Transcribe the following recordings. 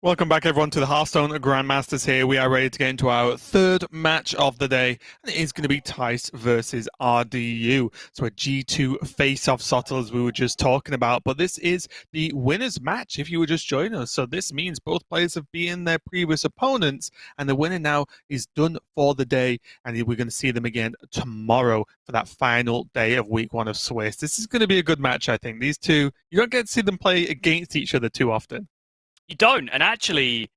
Welcome back, everyone, to the Hearthstone Grandmasters here. We are ready to get into our third match of the day, and it is going to be Thijs versus RDU. So a G2 face-off Sottle, as we were just talking about, but this is the winner's match if you were just joining us. So this means both players have beaten their previous opponents, and the winner now is done for the day, and we're going to see them again tomorrow for that final day of week one of Swiss. This is going to be a good match, I think. These two, you don't get to see them play against each other too often. You don't, and actually,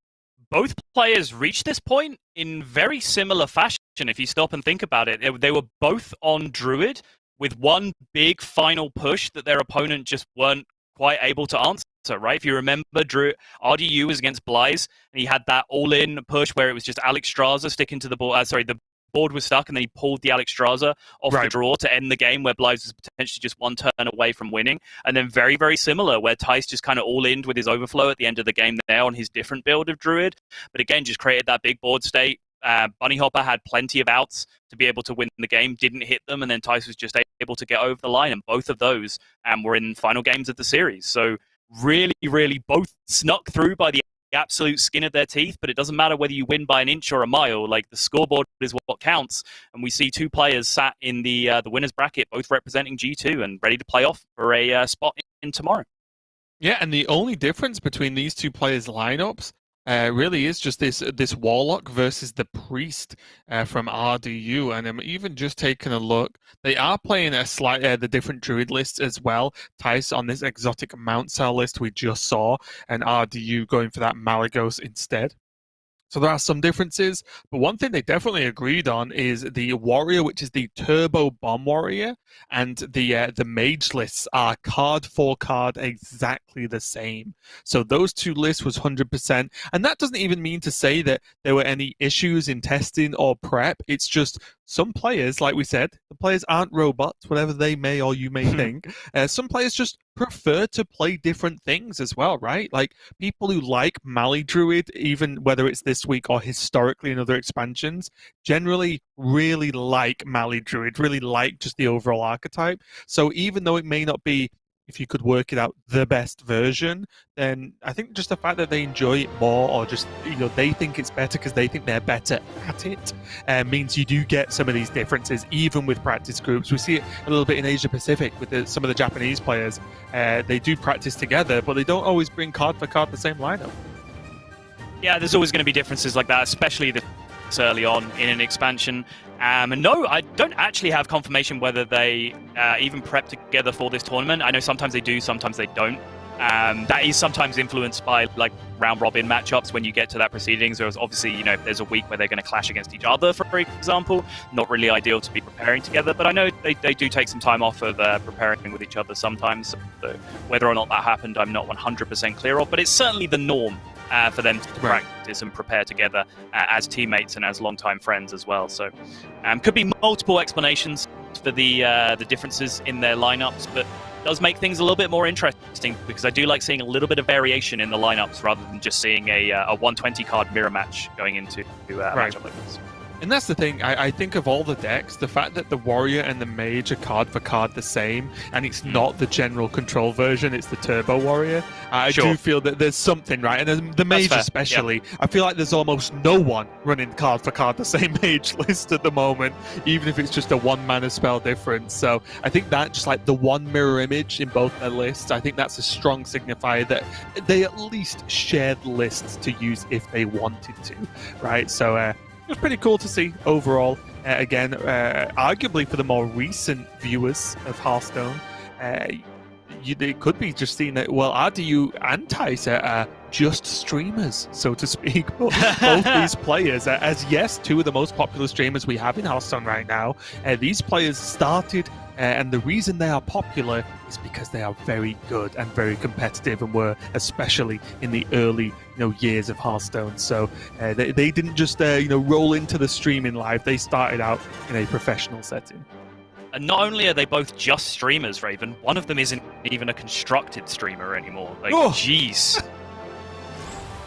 both players reached this point in very similar fashion. If you stop and think about it, they were both on Druid with one big final push that their opponent just weren't quite able to answer, right? If you remember, RDU was against Blaze, and he had that all-in push where it was just Alexstrasza sticking to the ball. The board was stuck, and then he pulled the Alexstrasza off the draw to end the game, where Blaze was potentially just one turn away from winning. And then very, very similar, where Thijs just kind of all-ined with his overflow at the end of the game there on his different build of Druid. But again, just created that big board state. Bunny Hopper had plenty of outs to be able to win the game, didn't hit them, and then Thijs was just able to get over the line. And both of those were in final games of the series. So really, really both snuck through by the absolute skin of their teeth, but it doesn't matter whether you win by an inch or a mile. Like, the scoreboard is what counts, and we see two players sat in the winners bracket, both representing G2 and ready to play off for a spot in tomorrow. Yeah, and the only difference between these two players' lineups really is just this Warlock versus the Priest from RDU. And I'm even just taking a look. They are playing the different Druid lists as well. Thijs on this exotic Mount Cell list we just saw, and RDU going for that Malygos instead. So there are some differences, but one thing they definitely agreed on is the Warrior, which is the Turbo Bomb Warrior, and the Mage lists are card for card exactly the same. So those two lists was 100%, and that doesn't even mean to say that there were any issues in testing or prep. It's just some players, like we said, the players aren't robots, whatever they may or you may think. Some players just prefer to play different things as well, right? Like, people who like Mali Druid, even whether it's this week or historically in other expansions, generally really like Mali Druid, really like just the overall archetype. So even though it may not be, if you could work it out, the best version, then I think just the fact that they enjoy it more, or just, they think it's better because they think they're better at it, means you do get some of these differences, even with practice groups. We see it a little bit in Asia Pacific with some of the Japanese players. They do practice together, but they don't always bring card for card the same lineup. Yeah, there's always going to be differences like that, especially this early on in an expansion. And no, I don't actually have confirmation whether they even prep together for this tournament. I know sometimes they do, sometimes they don't. That is sometimes influenced by like round robin matchups when you get to that proceedings. There's obviously, if there's a week where they're going to clash against each other, for example, not really ideal to be preparing together. But I know they do take some time off of preparing with each other sometimes. So whether or not that happened, I'm not 100% clear of. But it's certainly the norm for them to practice and prepare together as teammates and as longtime friends as well. So could be multiple explanations for the differences in their lineups, but does make things a little bit more interesting, because I do like seeing a little bit of variation in the lineups rather than just seeing a 120 card mirror match going into a matchup like this. And that's the thing, I think of all the decks, the fact that the Warrior and the Mage are card for card the same, and it's not the general control version, it's the Turbo Warrior, I do feel that there's something, right? And the Mage especially, I feel like there's almost no one running card for card the same Mage list at the moment, even if it's just a 1 mana spell difference. So I think that, just like the one mirror image in both their lists, I think that's a strong signifier that they at least shared lists to use if they wanted to, right? So it was pretty cool to see overall. Again, arguably for the more recent viewers of Hearthstone, they could be just seeing that, well, RDU and Thijs are just streamers, so to speak. But both these players, as yes, two of the most popular streamers we have in Hearthstone right now, these players started, and the reason they are popular is because they are very good and very competitive, and were especially in the early years of Hearthstone. So they didn't just roll into the streaming live. They started out in a professional setting. And not only are they both just streamers, Raven, one of them isn't even a constructed streamer anymore. Like, jeez.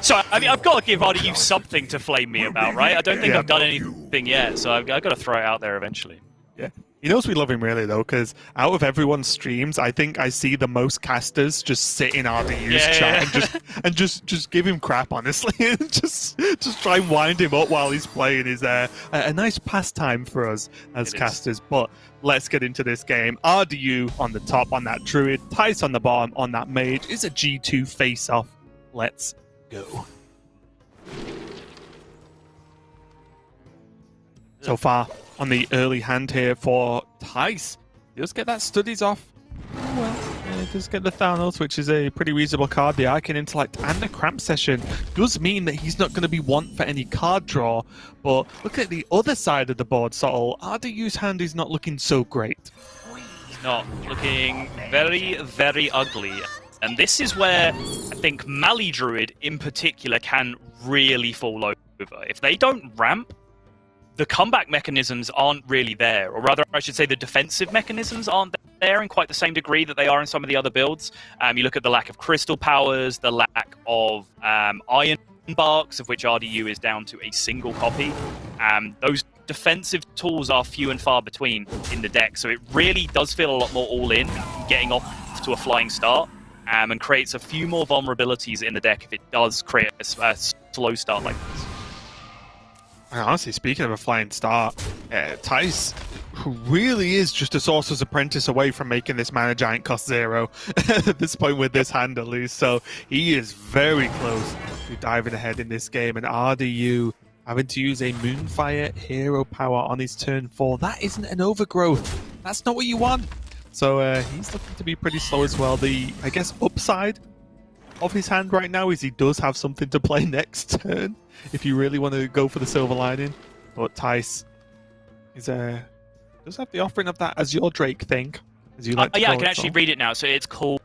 So, I mean, I've got to give RDU something to flame me about, right? I don't think I've done anything yet, so I've got to throw it out there eventually. Yeah. He knows we love him really though, because out of everyone's streams, I think I see the most casters just sit in RDU's chat and just give him crap, honestly, and just try and wind him up while he's playing is a nice pastime for us as casters. But let's get into this game. RDU on the top on that druid, Thijs on the bottom on that mage. Is a G2 face-off. Let's go. So far on the early hand here for Thijs. He does get that studies off. Oh well, he does get the Thanos, which is a pretty reasonable card. The Arcane Intellect and the Cramp Session does mean that he's not going to be one for any card draw. But look at the other side of the board, Subtle. RDU's hand is not looking so great. He's not looking very, very ugly. And this is where I think Mali Druid in particular can really fall over. If they don't ramp, the comeback mechanisms aren't really there, or rather, I should say the defensive mechanisms aren't there in quite the same degree that they are in some of the other builds. You look at the lack of crystal powers, the lack of iron barks, of which RDU is down to a single copy. Those defensive tools are few and far between in the deck, so it really does feel a lot more all-in, getting off to a flying start, and creates a few more vulnerabilities in the deck if it does create a slow start like this. And honestly, speaking of a flying start, Thijs, who really is just a Sorcerer's Apprentice away from making this Mana Giant cost 0 at this point with this hand at least, so he is very close to diving ahead in this game, and RDU having to use a Moonfire hero power on his turn 4. That isn't an overgrowth. That's not what you want. So he's looking to be pretty slow as well. The, I guess, upside of his hand right now is he does have something to play next turn if you really want to go for the silver lining. But Thijs is does have the offering of that Azure Drake thing, as you like to call I it. can actually read it now. So it's called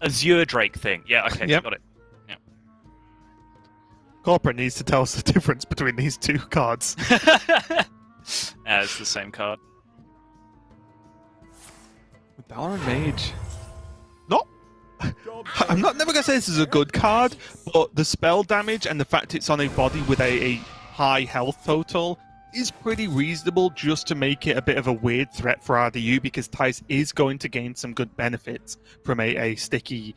Azure Drake thing. Yeah, okay, yep. Got it. Yeah. Corporate needs to tell us the difference between these two cards. It's the same card. Valorant Mage. I'm never going to say this is a good card, but the spell damage and the fact it's on a body with a high health total is pretty reasonable just to make it a bit of a weird threat for RDU, because Thijs is going to gain some good benefits from a sticky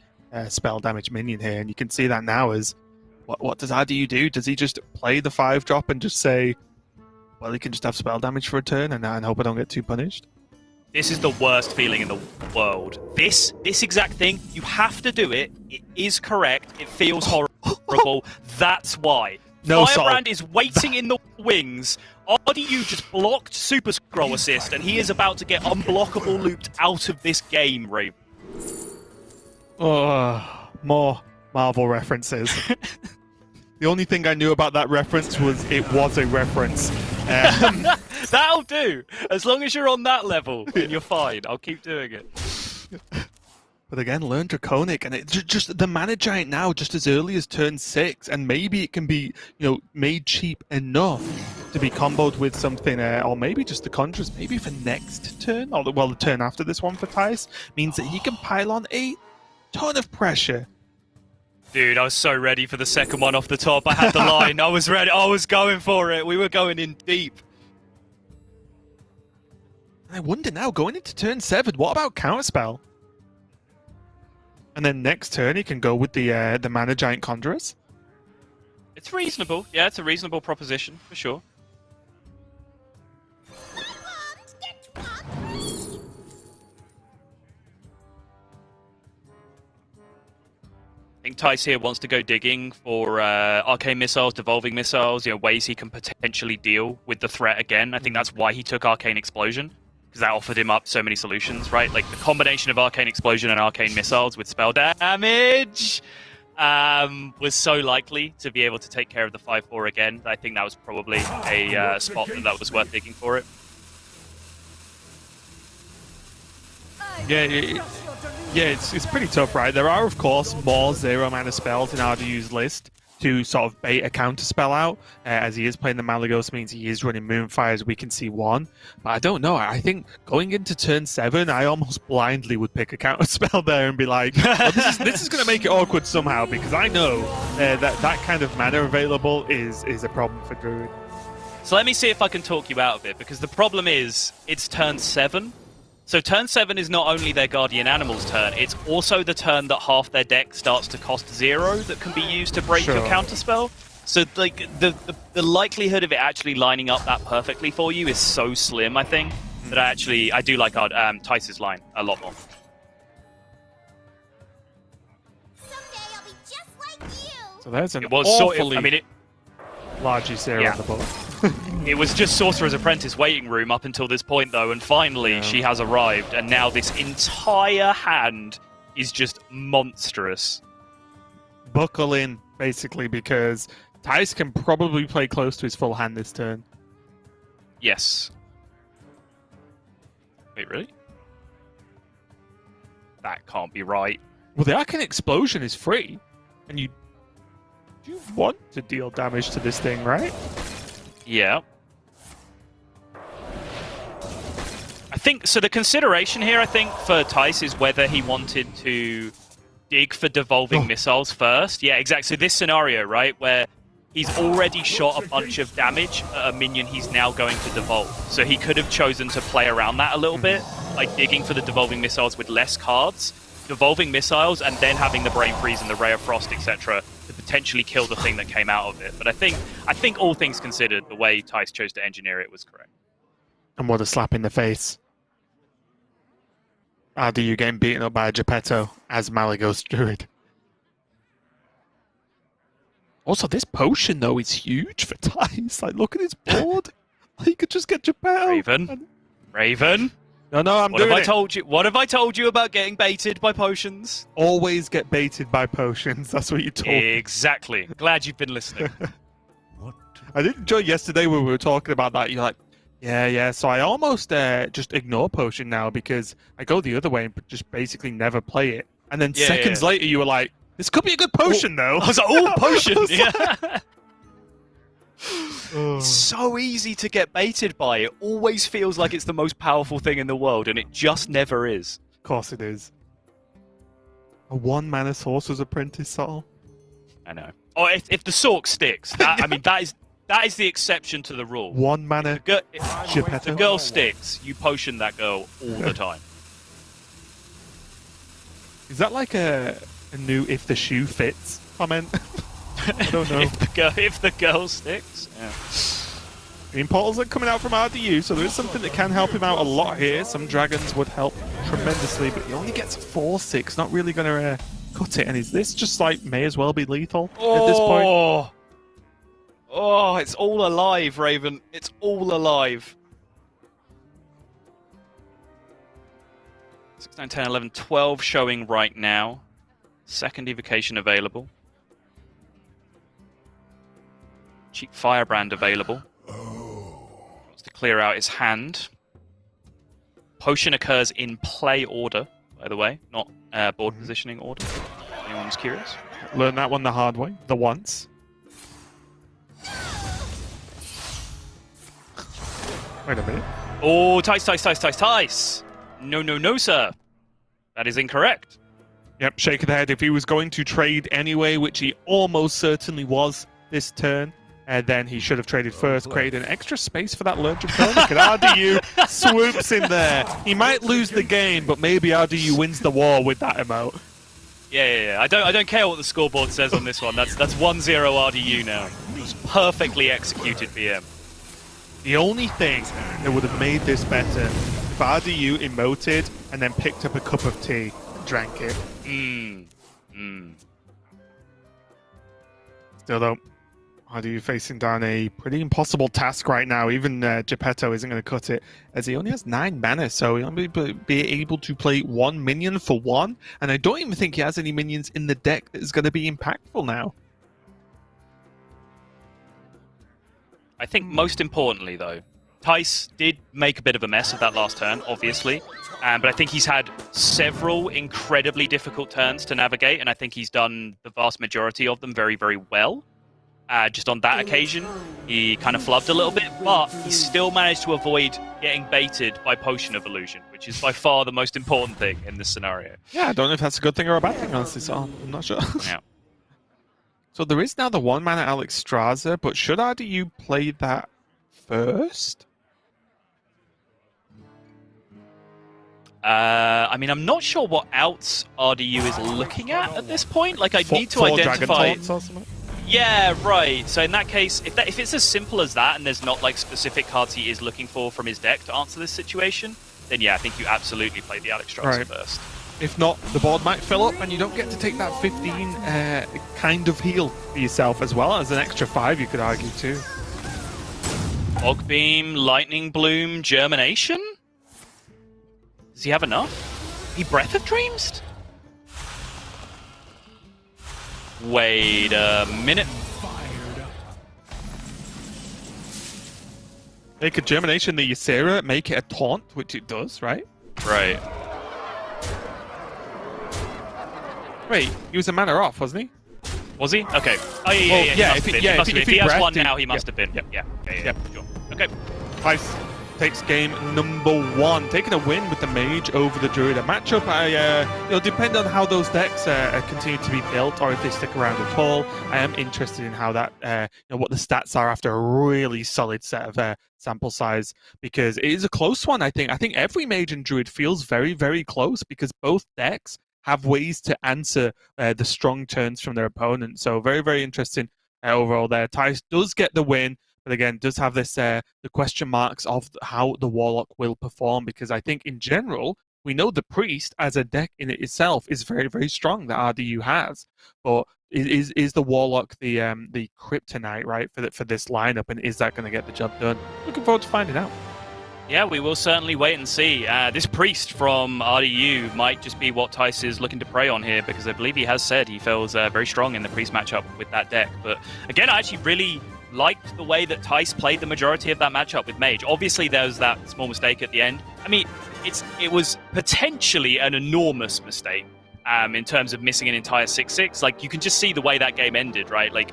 spell damage minion here, and you can see that now as what does RDU do? Does he just play the 5-drop and just say, well, he can just have spell damage for a turn and hope I don't get too punished? This is the worst feeling in the world. This exact thing, you have to do it. It is correct. It feels horrible. That's why. No, Firebrand is waiting in the wings. RDU just blocked Super Scroll Assist, and he is about to get unblockable looped out of this game, Ray. Oh, more Marvel references. The only thing I knew about that reference was it was a reference. That'll do. As long as you're on that level, then you're fine. I'll keep doing it. But again, learn Draconic, and it's just the Mana Giant now, just as early as turn 6, and maybe it can be, made cheap enough to be comboed with something, or maybe just the Conjurers, maybe for next turn, or the turn after this one for Thijs, means that he can pile on a ton of pressure. Dude, I was so ready for the second one off the top. I had the line. I was ready. I was going for it. We were going in deep. I wonder now, going into turn 7, what about Counterspell? And then next turn, he can go with the Mana Giant Conjurers. It's reasonable. Yeah, it's a reasonable proposition, for sure. I think Thijs here wants to go digging for arcane missiles, devolving missiles, ways he can potentially deal with the threat again. I think that's why he took Arcane Explosion, because that offered him up so many solutions, right? Like the combination of Arcane Explosion and Arcane Missiles with spell damage was so likely to be able to take care of the 5-4 again. I think that was probably a spot that was worth digging for it. Yeah, it's pretty tough, right? There are, of course, more 0-mana spells in RDU's list to sort of bait a counter spell out, as he is playing the Malagos, means he is running Moonfire, as we can see one. But I don't know. I think going into turn 7, I almost blindly would pick a counter spell there and be like, well, this is going to make it awkward somehow, because I know that kind of mana available is a problem for Druid. So let me see if I can talk you out of it, because the problem is, it's turn 7. So turn 7 is not only their Guardian Animal's turn, it's also the turn that half their deck starts to cost 0 that can be used to break your counterspell. So like the likelihood of it actually lining up that perfectly for you is so slim, I think, that I do like our Thijs' line a lot more. Someday I'll be just like you. So there's an large zero on the board. It was just Sorcerer's Apprentice waiting room up until this point, though, and finally she has arrived, and now this entire hand is just monstrous. Buckle in, basically, because Thijs can probably play close to his full hand this turn. Yes. Wait, really? That can't be right. Well, the Arcane Explosion is free, and you want to deal damage to this thing, right? Yeah. I think, so the consideration here, I think, for Thijs is whether he wanted to dig for devolving missiles first. Yeah, exactly. So this scenario, right, where he's already shot a bunch of damage at a minion he's now going to devolve. So he could have chosen to play around that a little bit, like digging for the devolving missiles with less cards, devolving missiles, and then having the Brain Freeze and the Ray of Frost, etc., to potentially kill the thing that came out of it. But I think all things considered, the way Thijs chose to engineer it was correct. And what a slap in the face. RDU getting beaten up by a Geppetto as Malygos Druid. Also, this potion, though, is huge for Thijs. Like, look at his board. He could just get Geppetto. Raven. No, I'm doing it. What have I told you about getting baited by potions? Always get baited by potions. That's what you told me. Exactly. Glad you've been listening. I did enjoy yesterday when we were talking about that. You're like, yeah. So I almost just ignore potion now because I go the other way and just basically never play it. And then seconds later, you were like, this could be a good potion, though. I was like, potion. Yeah. It's so easy to get baited by. It always feels like it's the most powerful thing in the world, and it just never is. Of course it is. A 1-mana Sorcerer's Apprentice Soul. I know. Oh, if the Sork sticks, I mean, that is the exception to the rule. 1-mana if the girl sticks, you potion that girl all the time. Is that like a new "if the shoe fits" comment? I don't know. if the girl sticks, yeah. Green portals are coming out from RDU, so there is something that can help him out a lot here. Some dragons would help tremendously, but he only gets 4/6. Not really going to cut it. And is this just like may as well be lethal at this point? Oh, it's all alive, Raven. It's all alive. 6, 9, 10, 11, 12 showing right now. Second evocation available. Cheap Firebrand available. Wants to clear out his hand. Potion occurs in play order, by the way, not board positioning order. If anyone's curious. Learn that one the hard way, the once. Wait a minute. Oh, Thijs. No, sir. That is incorrect. Yep, shake of the head. If he was going to trade anyway, which he almost certainly was this turn, then he should have traded first, created an extra space for that Learn Draconic, and RDU swoops in there. He might lose the game, but maybe RDU wins the war with that emote. Yeah. I don't care what the scoreboard says on this one. That's 1-0 RDU now. It was perfectly executed BM. The only thing that would have made this better if RDU emoted and then picked up a cup of tea and drank it. Still though, RDU facing down a pretty impossible task right now. Even Geppetto isn't going to cut it, as he only has 9 mana, so he'll only be able to play 1 minion for 1, and I don't even think he has any minions in the deck that is going to be impactful now. I think most importantly, though, Thijs did make a bit of a mess of that last turn, obviously, but I think he's had several incredibly difficult turns to navigate, and I think he's done the vast majority of them very, very well. Just on that occasion, he kind of flubbed a little bit, but he still managed to avoid getting baited by Potion of Illusion, which is by far the most important thing in this scenario. Yeah, I don't know if that's a good thing or a bad thing, honestly, so I'm not sure. Yeah. So there is now the 1-mana Alexstrasza, but should RDU play that first? I mean, I'm not sure what outs RDU is looking at this point. Like, I need to Four identify. Dragon Taunts or something? Yeah, right. So in that case, if it's as simple as that, and there's not like specific cards he is looking for from his deck to answer this situation, then yeah, I think you absolutely play the Alex Strutzer first. If not, the board might fill up, and you don't get to take that 15 kind of heal for yourself, as well as an extra 5, you could argue too. Fog Beam, Lightning Bloom, Germination. Does he have enough? He Breath of Dreams? Wait a minute. Make a Germination the Ysera, make it a taunt, which it does, right? Right. Wait, he was a mana off, wasn't he? Was he? Okay. Oh yeah. If he has one now, he must have been. Yeah. Sure. Okay. Thijs takes game number 1, taking a win with the Mage over the Druid. A matchup, depend on how those decks continue to be built, or if they stick around at all. I am interested in how that, what the stats are after a really solid set of sample size, because it is a close one. I think every Mage and Druid feels very, very close, because both decks have ways to answer the strong turns from their opponent. So very, very interesting overall there. Thijs does get the win, but again, does have this the question marks of how the Warlock will perform, because I think in general, we know the Priest as a deck in it itself is very, very strong, that RDU has. But is the Warlock the kryptonite, right, for this lineup, and is that going to get the job done? Looking forward to finding out. Yeah, we will certainly wait and see. This Priest from RDU might just be what Thijs is looking to prey on here, because I believe he has said he feels very strong in the Priest matchup with that deck. But again, I actually really liked the way that Thijs played the majority of that matchup with Mage. Obviously, there was that small mistake at the end. I mean, it was potentially an enormous mistake in terms of missing an entire 6/6. Like, you can just see the way that game ended, right? Like,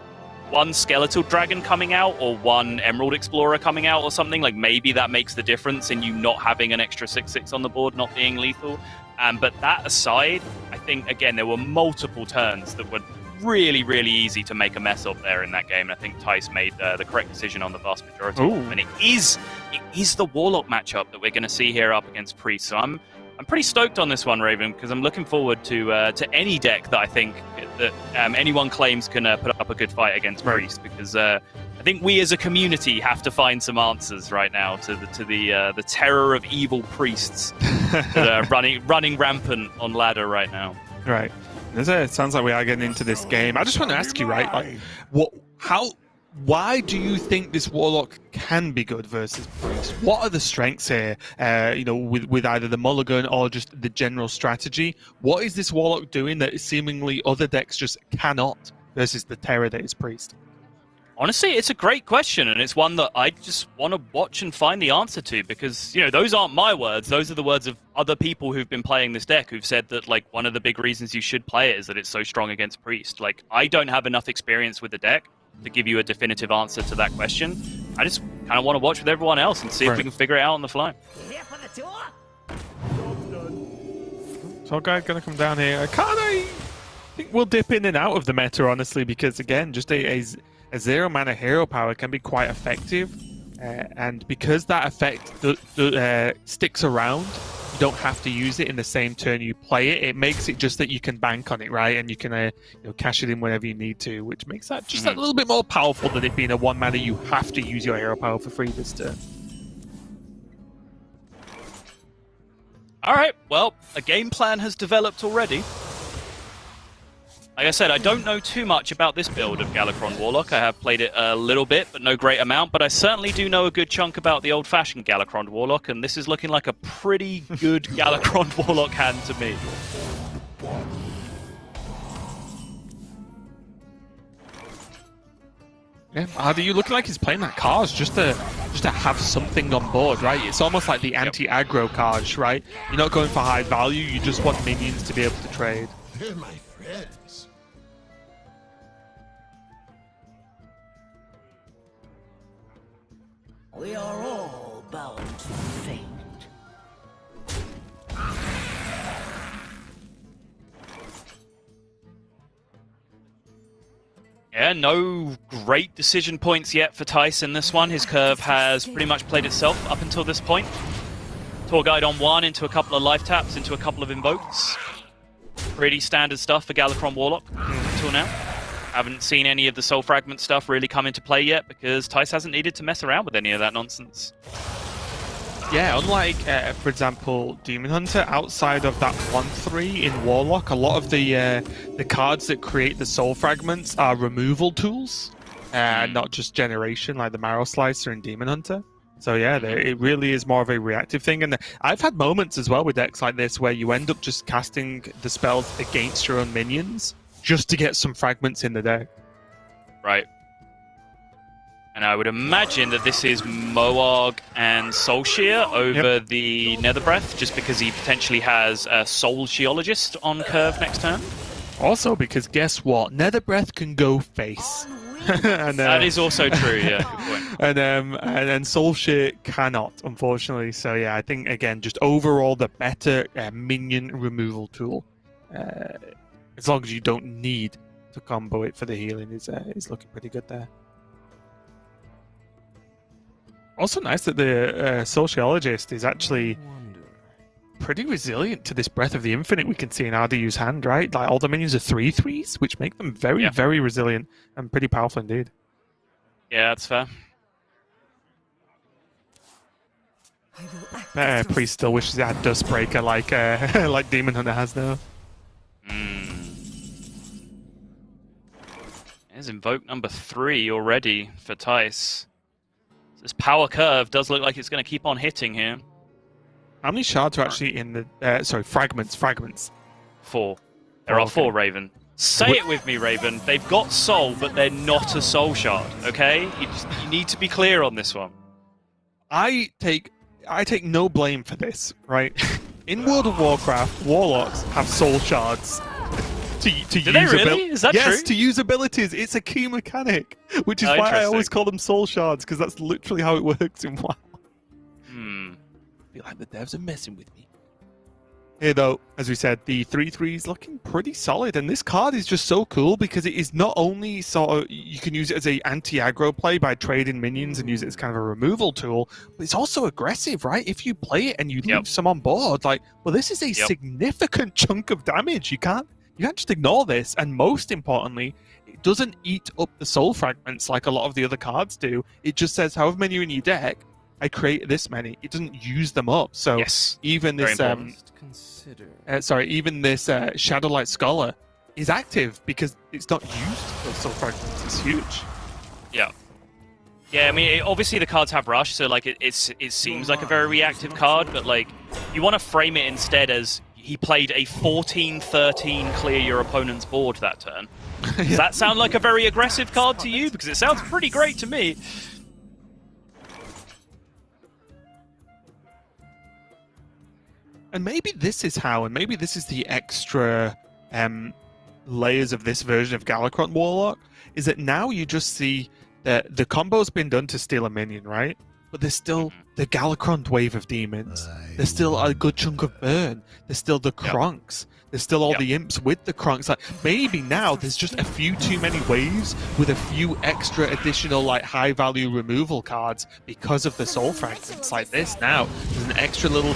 one Skeletal Dragon coming out or one Emerald Explorer coming out or something, like maybe that makes the difference in you not having an extra 6/6 on the board, not being lethal. But that aside, I think, again, there were multiple turns that were really, really easy to make a mess of there in that game. And I think Thijs made the correct decision on the vast majority of them. And it is the Warlock matchup that we're going to see here up against Priest. So I'm pretty stoked on this one, Raven, because I'm looking forward to any deck that I think that anyone claims can put up a good fight against Priest, because I think we as a community have to find some answers right now to the terror of evil priests that are running rampant on ladder right now. Right. It sounds like we are getting into this game. I just want to ask you, right? Like, why do you think this Warlock can be good versus Priest? What are the strengths here? With either the mulligan or just the general strategy. What is this Warlock doing that seemingly other decks just cannot versus the terror that is Priest? Honestly, it's a great question, and it's one that I just want to watch and find the answer to, because, those aren't my words. Those are the words of other people who've been playing this deck, who've said that, like, one of the big reasons you should play it is that it's so strong against Priest. Like, I don't have enough experience with the deck to give you a definitive answer to that question. I just kind of want to watch with everyone else and see if we can figure it out on the fly. So guy going to come down here. I think we'll dip in and out of the meta, honestly, because, again, just a 0 mana hero power can be quite effective, and because that effect sticks around, you don't have to use it in the same turn you play it. It makes it just that you can bank on it, right? And you can cash it in whenever you need to, which makes that just a little bit more powerful than it being a 1 mana you have to use your hero power for free this turn. All right, well, a game plan has developed already. Like I said, I don't know too much about this build of Galakron Warlock. I have played it a little bit, but no great amount. But I certainly do know a good chunk about the old-fashioned Galakron Warlock, and this is looking like a pretty good Galakron Warlock hand to me. Yeah, RDU looking like he's playing that Karj just to have something on board, right? It's almost like the anti-aggro Karj, right? You're not going for high value, you just want minions to be able to trade. They're my friends. We are all bound to fate. Yeah, no great decision points yet for Thijs in this one. His curve has pretty much played itself up until this point. Tour guide on one, into a couple of life taps, into a couple of invokes. Pretty standard stuff for Galakron Warlock until now. Haven't seen any of the Soul Fragment stuff really come into play yet because Thijs hasn't needed to mess around with any of that nonsense. Yeah, unlike, for example, Demon Hunter, outside of that 1/3 in Warlock, a lot of the cards that create the Soul Fragments are removal tools, not just generation, like the Marrow Slicer and Demon Hunter. So yeah, it really is more of a reactive thing. And I've had moments as well with decks like this where you end up just casting the spells against your own minions just to get some fragments in the deck. Right. And I would imagine that this is Moarg and Soulshear over the Netherbreath, just because he potentially has a Soul Geologist on curve next turn. Also, because guess what? Netherbreath can go face. And, that is also true, yeah. Good point. And Soulshear cannot, unfortunately. So yeah, I think again, just overall the better minion removal tool. As long as you don't need to combo it for the healing, is looking pretty good there. Also nice that the Sociologist is actually pretty resilient to this Breath of the Infinite we can see in RDU's hand, right? Like all the minions are 3/3s, which make them very, very resilient and pretty powerful indeed. Yeah, that's fair. Priest still wishes it had Dustbreaker like like Demon Hunter has now. There's Invoke number 3 already for Thijs. This power curve does look like it's going to keep on hitting here. How many shards are actually in the... sorry, fragments. 4. There are 4, Raven. Say it with me, Raven. They've got soul, but they're not a soul shard, okay? You need to be clear on this one. I take no blame for this, right? In World of Warcraft, Warlocks have soul shards. To Do they really? Is that true? Yes, to use abilities. It's a key mechanic, which is why I always call them soul shards, because that's literally how it works in WoW. I feel like the devs are messing with me. Here, though, as we said, the 3/3 is looking pretty solid, and this card is just so cool because it is not only sort of, you can use it as a anti-aggro play by trading minions and use it as kind of a removal tool, but it's also aggressive, right? If you play it and you leave some on board, like, well, this is a significant chunk of damage. You can't just ignore this, and most importantly, it doesn't eat up the soul fragments like a lot of the other cards do. It just says, however many are in your deck, I create this many. It doesn't use them up. So even this, even this Shadowlight Scholar is active because it's not used those soul fragments. It's huge. Yeah. Yeah, I mean, obviously the cards have rush, so like it seems like a very reactive card, but like you want to frame it instead as he played a 14-13 clear your opponent's board that turn. Does that sound like a very aggressive card to you? Because it sounds pretty great to me. And maybe this is how, and maybe this is the extra layers of this version of Galakron Warlock, is that now you just see that the combo's been done to steal a minion, right? But there's still the Galakron wave of demons. There's still a good chunk of burn. There's still the Kronks. There's still all the imps with the Kronks. Like, maybe now there's just a few too many waves with a few extra additional like high-value removal cards because of the soul fragments like this. Now there's an extra little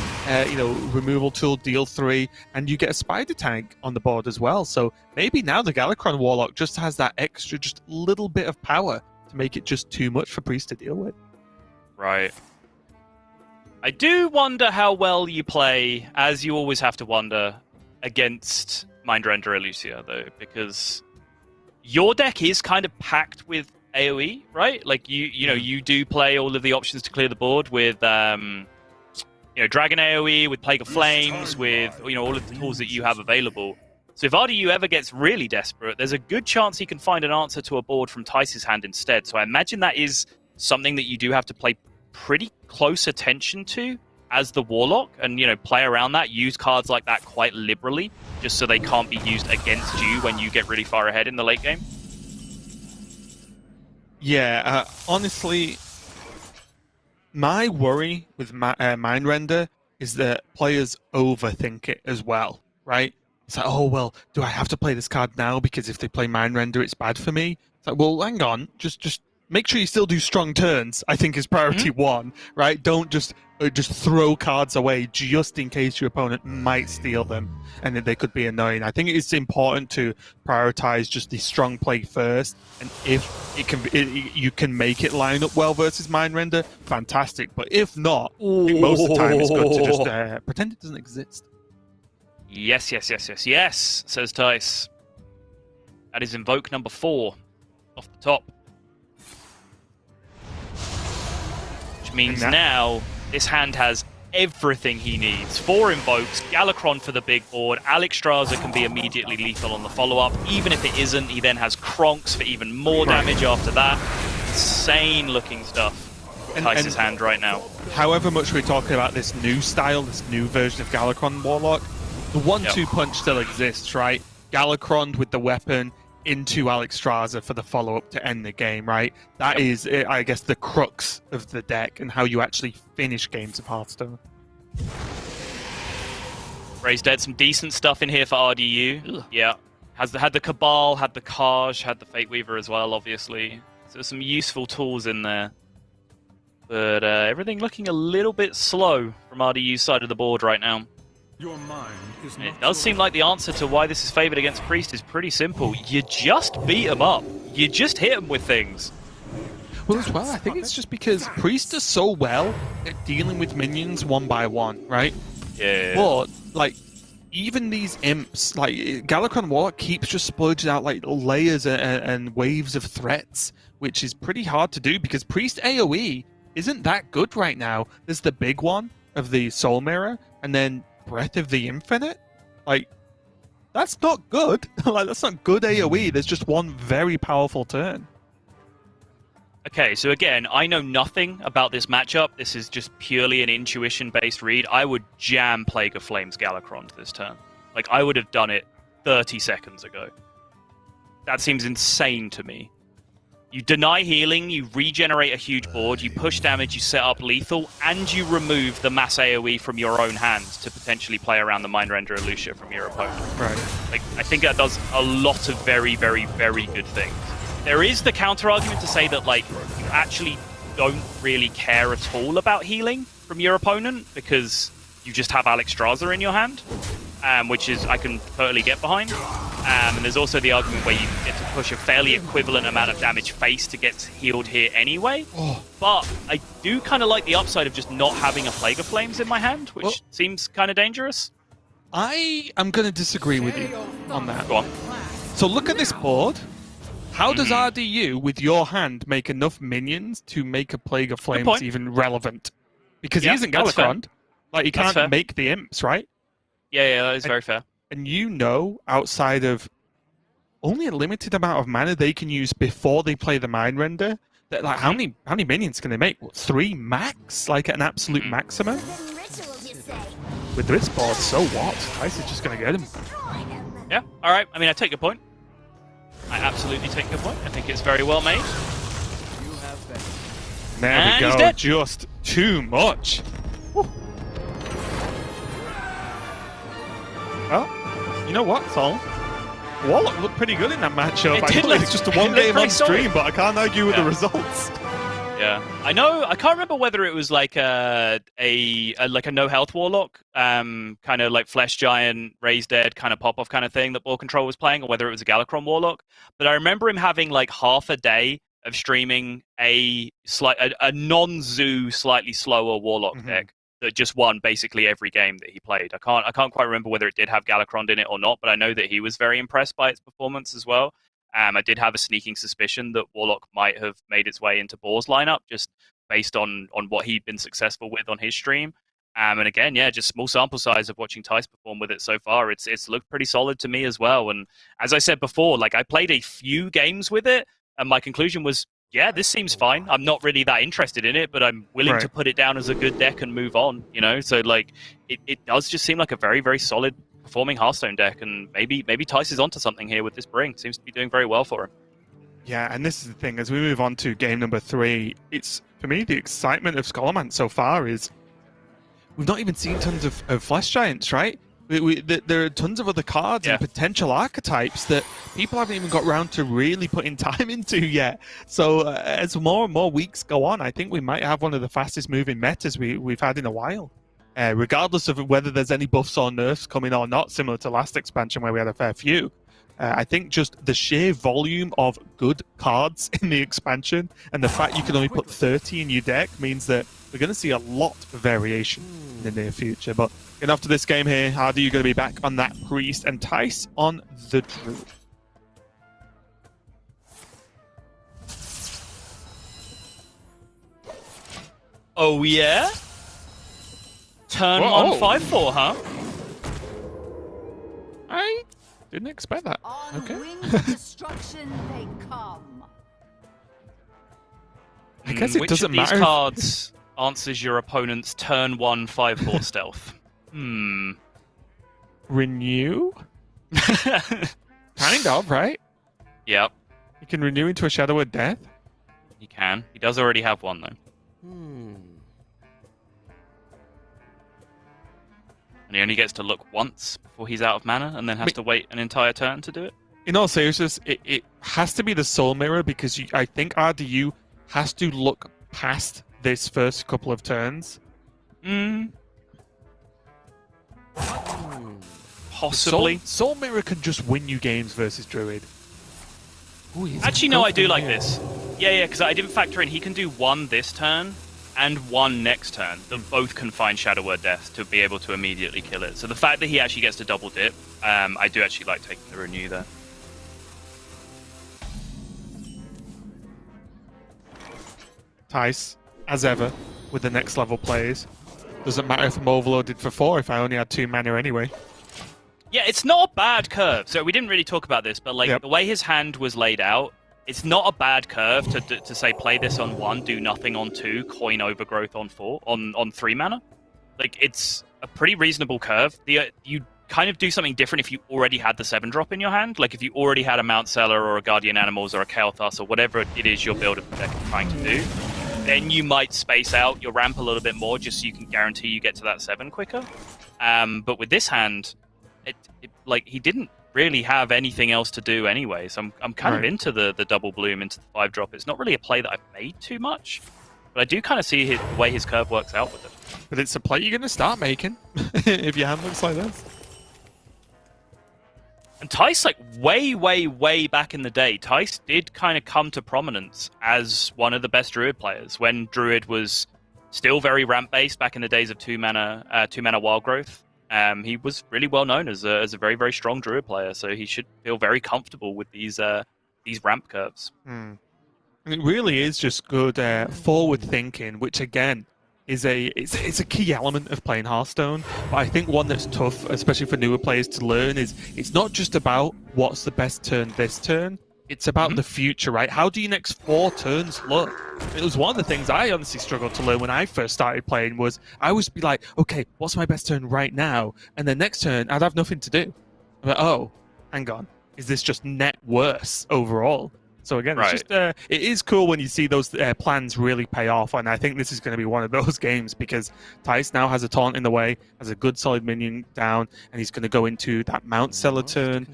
removal tool, deal 3, and you get a spider tank on the board as well. So maybe now the Galakron Warlock just has that extra, just little bit of power to make it just too much for Priest to deal with. Right. I do wonder how well you play, as you always have to wonder, against Mindrender Elucia, though, because your deck is kind of packed with AoE, right? Like you do play all of the options to clear the board with Dragon AoE, with Plague of Flames, with all of the tools that you have available. So if RDU ever gets really desperate, there's a good chance he can find an answer to a board from Thijs' hand instead. So I imagine that is something that you do have to play pretty close attention to as the Warlock, and play around that, use cards like that quite liberally, just so they can't be used against you when you get really far ahead in the late game. Yeah, honestly, my worry with Mindrender is that players overthink it as well, right? It's like, oh, well, do I have to play this card now? Because if they play Mind Render, it's bad for me. It's like, well, hang on. Just make sure you still do strong turns, I think is priority one, right? Don't just throw cards away just in case your opponent might steal them and then they could be annoying. I think it's important to prioritize just the strong play first, and if you can make it line up well versus Mind Render, fantastic. But if not, I think most of the time it's good to just pretend it doesn't exist. Yes, says Thijs. That is Invoke number 4 off the top. Which means now this hand has everything he needs. 4 Invokes, Galakrond for the big board, Alexstrasza can be immediately lethal on the follow-up. Even if it isn't, he then has Kronks for even more damage after that. Insane looking stuff for Thijs' hand right now. However much we're talking about this new style, this new version of Galakrond Warlock, the 1-2 punch still exists, right? Galakrond with the weapon into Alexstrasza for the follow-up to end the game, right? That is, I guess, the crux of the deck and how you actually finish games of Hearthstone. Raised Dead, some decent stuff in here for RDU. Ugh. Yeah. Had the Cabal, had the Kaj, had the Fate Weaver as well, obviously. So some useful tools in there. But everything looking a little bit slow from RDU's side of the board right now. Your mind is It does seem like the answer to why this is favored against Priest is pretty simple. You just beat him up. You just hit him with things. Well, as well, I think it's just because Priest does so well at dealing with minions one by one, right? Yeah. But, like, even these imps, like, Galakrond Warlock keeps just splurging out, like, layers and waves of threats, which is pretty hard to do because Priest AoE isn't that good right now. There's the big one of the Soul Mirror, and then Breath of the Infinite? Like, that's not good. Like, that's not good AoE. There's just one very powerful turn. Okay, so again, I know nothing about this matchup. This is just purely an intuition-based read. I would jam Plague of Flames Galakrond this turn. Like, I would have done it 30 seconds ago. That seems insane to me. You deny healing, you regenerate a huge board, you push damage, you set up lethal, and you remove the mass AoE from your own hands to potentially play around the Mind Render and Lucia from your opponent. Right. Like, I think that does a lot of very, very, very good things. There is the counter-argument to say that, like, you actually don't really care at all about healing from your opponent because you just have Alexstrasza in your hand, which is I can totally get behind. And there's also the argument where you get to push a fairly equivalent amount of damage face to get healed here anyway. Oh. But I do kind of like the upside of just not having a Plague of Flames in my hand, which seems kind of dangerous. I am going to disagree with you on that. Go on. So look at this board. How does RDU, with your hand, make enough minions to make a Plague of Flames even relevant? Because he isn't Galakrond. Like, he can't make the imps, right? Yeah, that is very fair. And you know, outside of only a limited amount of mana they can use before they play the Mind Render, that, like, how many minions can they make? What, 3 max? Like, at an absolute maximum? Rituals, you say? With this board, so what? Thijs is just going to get him. Yeah, alright. I mean, I take your point. I absolutely take your point. I think it's very well made. There And we go. he's dead. Just too much. Woo. Well, you know what, Sol? Warlock looked pretty good in that matchup. It I did know look- it's just a it one looked game pretty on stream, solid. but I can't argue with the Yeah. results. Yeah, I know. I can't remember whether it was like a no health warlock, kind of like flesh giant, raised dead kind of pop off kind of thing that Ball Control was playing, or whether it was a Galakrond warlock. But I remember him having like half a day of streaming a non-zoo, slightly slower warlock deck that just won basically every game that he played. I can't quite remember whether it did have Galakrond in it or not, but I know that he was very impressed by its performance as well. I did have a sneaking suspicion that Warlock might have made its way into Boar's lineup just based on what he'd been successful with on his stream. And again, yeah, just small sample size of watching Thijs perform with it so far. It's looked pretty solid to me as well. And as I said before, like, I played a few games with it, and my conclusion was, yeah, this seems fine. I'm not really that interested in it, but I'm willing to put it down as a good deck and move on, you know? So, like, it does just seem like a very, very solid performing Hearthstone deck, and maybe Thijs is onto something here with this bring. Seems to be doing very well for him. Yeah, and this is the thing. As we move on to game number 3, it's, for me, the excitement of Scholarman so far is we've not even seen tons of Flesh Giants, right? There are tons of other cards and potential archetypes that people haven't even got around to really putting time into yet. So as more and more weeks go on, I think we might have one of the fastest moving metas we've had in a while. Regardless of whether there's any buffs or nerfs coming or not, similar to last expansion where we had a fair few. I think just the sheer volume of good cards in the expansion and the fact you can only put 30 in your deck means that we're going to see a lot of variation in the near future. But getting after this game here, how are you going to be back on that Priest and Thijs on the Druid? Oh, yeah? Turn 1, 5, 4, huh? I didn't expect that. On Okay. wings of destruction they come. I guess it Which doesn't of these matter. cards answers your opponent's turn 1, 5, 4 stealth? Renew? Kind of, right? Yep, You can renew into a Shadow of Death. he can. He does already have one, though. And he only gets to look once before he's out of mana, and then has to wait an entire turn to do it. In all seriousness, it has to be the Soul Mirror because I think RDU has to look past this first couple of turns. Possibly. Soul Mirror can just win you games versus Druid. Ooh, Actually, no, I do like this. Yeah, because I didn't factor in he can do one this turn and one next turn that both can find Shadow Word Death to be able to immediately kill it. So the fact that he actually gets to double dip, I do actually like taking the renew there. Thijs, as ever, with the next level plays. Doesn't matter if I'm overloaded for 4 if I only had 2 mana anyway. Yeah, it's not a bad curve. So we didn't really talk about this, but the way his hand was laid out, it's not a bad curve to say play this on 1, do nothing on 2, coin Overgrowth on 4 on 3 mana. Like, it's a pretty reasonable curve. You kind of do something different if you already had the 7-drop in your hand. Like if you already had a Mount Seller or a Guardian Animals or a Kael'thas or whatever it is your build of the deck is trying to do, then you might space out your ramp a little bit more just so you can guarantee you get to that 7 quicker. But with this hand, like he didn't really have anything else to do anyway. So I'm kind of into the double bloom into the 5-drop. It's not really a play that I've made too much, but I do kind of see the way his curve works out with it. But it's a play you're going to start making if your hand looks like this. And Thijs, like way back in the day, Thijs did kind of come to prominence as one of the best Druid players when Druid was still very ramp-based back in the days of 2 mana Wild Growth. He was really well known as a very, very strong Druid player, so he should feel very comfortable with these ramp curves. And it really is just good forward thinking, which again is it's a key element of playing Hearthstone. But I think one that's tough, especially for newer players to learn, is it's not just about what's the best turn this turn. It's about the future, right? How do your next 4 turns look? It was one of the things I honestly struggled to learn when I first started playing was I always be like, okay, what's my best turn right now? And then next turn, I'd have nothing to do. I'm like, oh, hang on. Is this just net worse overall? So again, it's just it is cool when you see those plans really pay off, and I think this is going to be one of those games because Thijs now has a taunt in the way, has a good solid minion down, and he's going to go into that Mount Seller turn,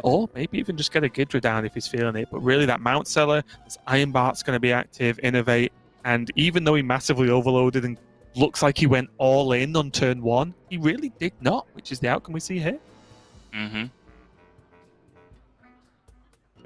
or maybe even just get a Gidra down if he's feeling it. But really, that Mount Seller, this Iron Bart's going to be active, Innovate, and even though he massively overloaded and looks like he went all in on turn 1, he really did not, which is the outcome we see here.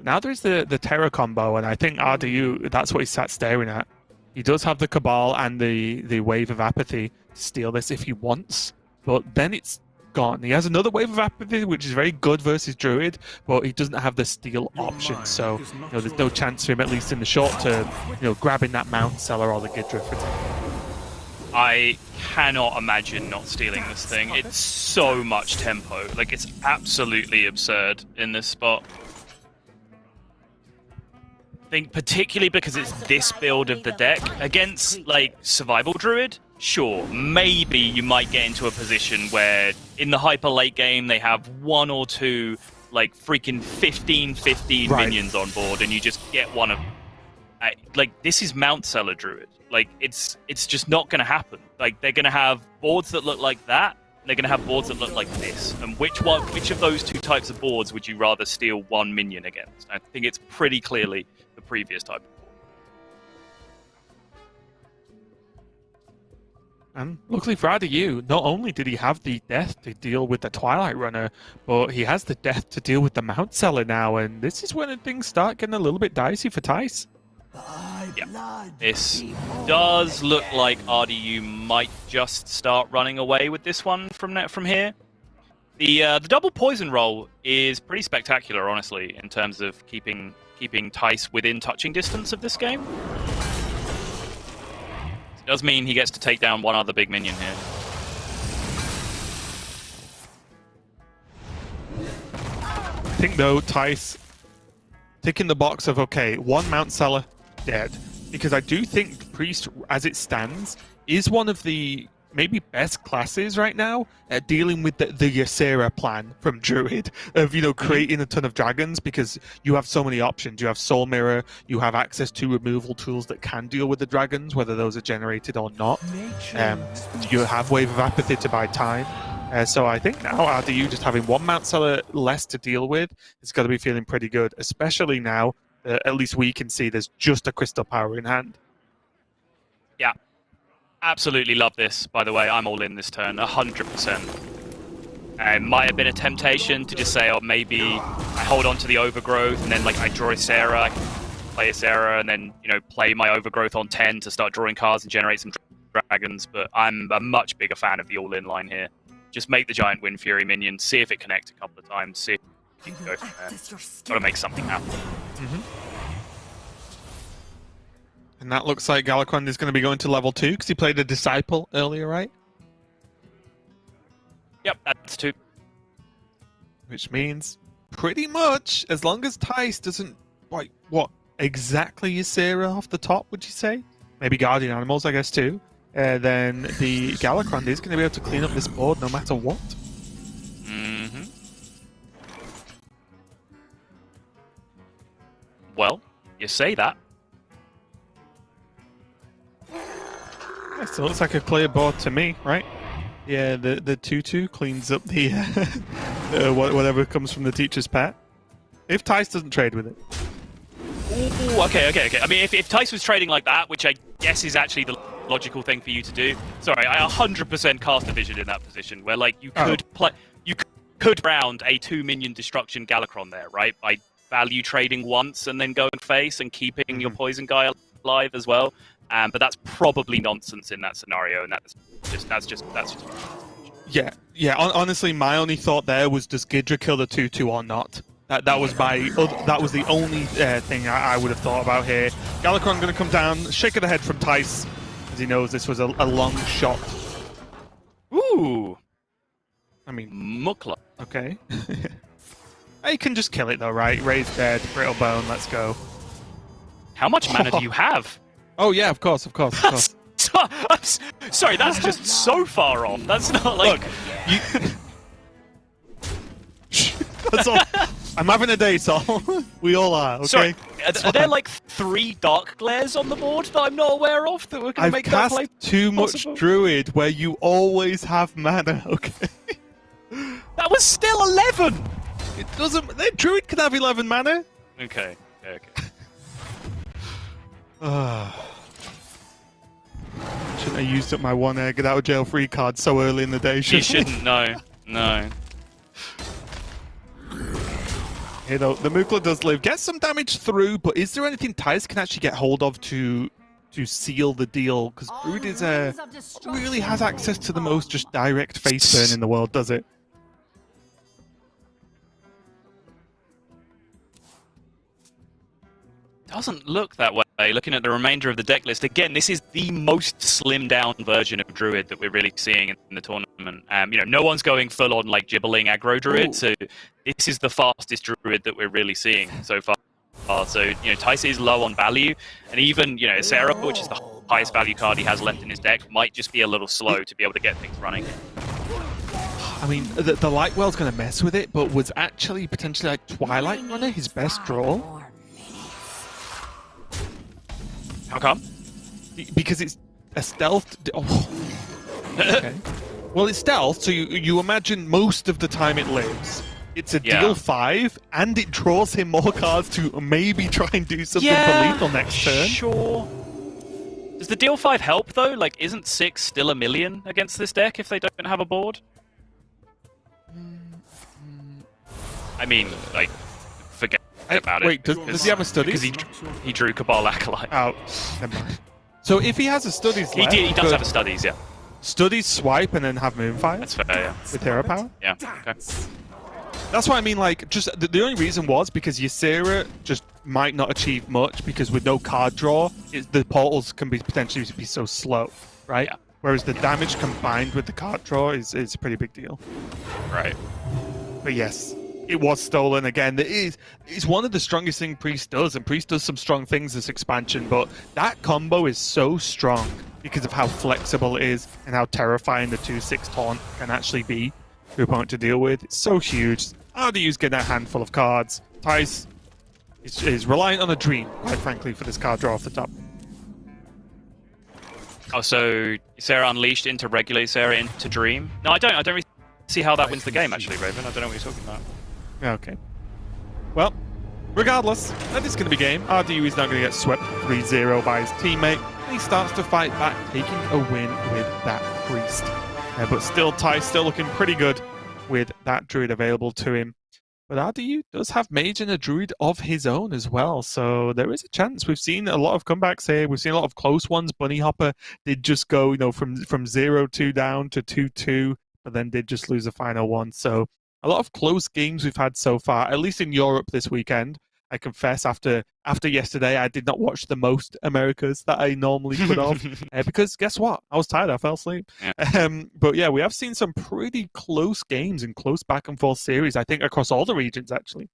Now there's the Terror combo, and I think RDU, that's what he sat staring at. He does have the Cabal and the Wave of Apathy to steal this if he wants, but then it's gone. He has another Wave of Apathy, which is very good versus Druid, but he doesn't have the steal option, so there's no chance for him, at least in the short term, grabbing that Mount Seller or the Gidra for example. I cannot imagine not stealing this thing. It's so much tempo. Like, it's absolutely absurd in this spot. I think particularly because it's this build of the deck against like Survival Druid, sure, maybe you might get into a position where in the hyper late game they have 1 or 2 like freaking 15 minions on board and you just get one of like this is Mount Seller Druid. Like it's just not going to happen. Like they're going to have boards that look like that they're going to have boards that look like this. And which of those two types of boards would you rather steal one minion against? I think it's pretty clearly the previous type of board. And luckily for RDU, not only did he have the death to deal with the Twilight Runner, but he has the death to deal with the Mount Seller now, and this is when things start getting a little bit dicey for Thijs. Yeah. This does look like RDU might just start running away with this one from here. The double poison roll is pretty spectacular, honestly, in terms of keeping Thijs within touching distance of this game. It does mean he gets to take down one other big minion here. I think though, Thijs ticking the box of, okay, one Mount Seller dead, because I do think Priest, as it stands, is one of the maybe best classes right now at dealing with the Ysera plan from Druid of, you know, creating a ton of dragons, because you have so many options. You have Soul Mirror, you have access to removal tools that can deal with the dragons, whether those are generated or not. You have Wave of Apathy to buy time. So I think now RDU just having one Mount Seller less to deal with is going to be feeling pretty good, especially now at least we can see there's just a Crystal Power in hand. Yeah. Absolutely love this, by the way. I'm all in this turn, 100%. It might have been a temptation to just say, oh, maybe I hold on to the Overgrowth, and then like I draw Ysera, I play Ysera, and then, you know, play my Overgrowth on 10 to start drawing cards and generate some dragons, but I'm a much bigger fan of the all-in line here. Just make the Giant Wind Fury minion, see if it connects a couple of times, see if you can go from there. Gotta make something happen. And that looks like Galakrond is going to be going to level 2 because he played a Disciple earlier, right? Yep, that's 2. Which means, pretty much, as long as Thijs doesn't, like, what exactly is Ysera off the top, would you say? Maybe Guardian Animals, I guess, too. Then the Galakrond is going to be able to clean up this board no matter what. Well, you say that. Yeah, so it looks like a clear board to me, right? Yeah, the 2/2 cleans up the whatever comes from the teacher's pet. If Thijs doesn't trade with it. Ooh, okay. I mean, if Thijs was trading like that, which I guess is actually the logical thing for you to do. Sorry, I 100% cast a vision in that position where, like, you could round a 2-minion destruction Galakrond there, right? By value trading once and then going face and keeping your poison guy alive as well. But that's probably nonsense in that scenario, and that's just. Yeah. Honestly, my only thought there was, does Gidra kill the 2/2 or not? That was the only thing I would have thought about here. Galakrond going to come down, shake of the head from Thijs, as he knows this was a long shot. Ooh. I mean, Mukla. Okay. You can just kill it though, right? Raise dead, brittle bone. Let's go. How much mana do you have? Oh yeah, of course. I'm sorry, that's just so far off. That's not like... Look, that's all. I'm having a day, Sol. We all are, okay? Sorry, are there like 3 Dark Glares on the board that I'm not aware of that we're going to make that play? I've cast too much Druid where you always have mana, okay? That was still 11! It doesn't... Druid can have 11 mana. Okay. Shouldn't have used up my one get out of jail free card so early in the day, You shouldn't, no. You know, the Mukla does live. Gets some damage through, but is there anything Thijs can actually get hold of to seal the deal? Because Druid is really has access to the most just direct face burn in the world, does it? Doesn't look that way. Looking at the remainder of the deck list, again, this is the most slimmed down version of Druid that we're really seeing in the tournament. You know, no one's going full on like gibbling aggro Druid, so this is the fastest Druid that we're really seeing so far. So, you know, Thijs is low on value, and even, you know, Ysera, which is the highest value card he has left in his deck, might just be a little slow to be able to get things running. I mean, the Lightwell's going to mess with it, but was actually potentially like Twilight Runner his best draw? How come? Because it's a stealth... Oh. Okay. Well, it's stealth, so you imagine most of the time it lives. It's a deal 5, and it draws him more cards to maybe try and do something for lethal next turn. Sure. Does the deal 5 help, though? Like, isn't 6 still a million against this deck if they don't have a board? I mean, like, forget about Wait, it. does he have a studies? Because he drew Cabal Acolyte. Oh, never mind. So if he has a studies left, He does have a studies, yeah. Studies, swipe, and then have Moonfire? That's fair, yeah. With hero power? Yeah, okay. That's what I mean, like, just the only reason was because Ysera just might not achieve much because with no card draw, the portals can be potentially be so slow, right? Yeah. Whereas the damage combined with the card draw is a pretty big deal. Right. But yes, it was stolen again. It's one of the strongest things Priest does, and Priest does some strong things this expansion, but that combo is so strong because of how flexible it is and how terrifying the 2/6 taunt can actually be for opponent to deal with. It's so huge. RDU's getting a handful of cards. Thijs is reliant on a dream, quite frankly, for this card draw off the top. Oh, so Ysera Unleashed into regular Ysera into Dream? No, I don't really see how that wins the game, actually, Raven. I don't know what you're talking about. Okay. Well, regardless, that is going to be game. RDU is now going to get swept 3-0 by his teammate. And he starts to fight back, taking a win with that Priest. But still, Thijs still looking pretty good with that Druid available to him. But RDU does have Mage and a Druid of his own as well, so there is a chance. We've seen a lot of comebacks here. We've seen a lot of close ones. Bunny Hopper did just go, from 0-2 down to 2-2, but then did just lose the final one. So a lot of close games we've had so far, at least in Europe this weekend. I confess, after yesterday, I did not watch the most Americas that I normally could have, because guess what? I was tired. I fell asleep. Yeah. But yeah, we have seen some pretty close games and close back and forth series, I think, across all the regions, actually.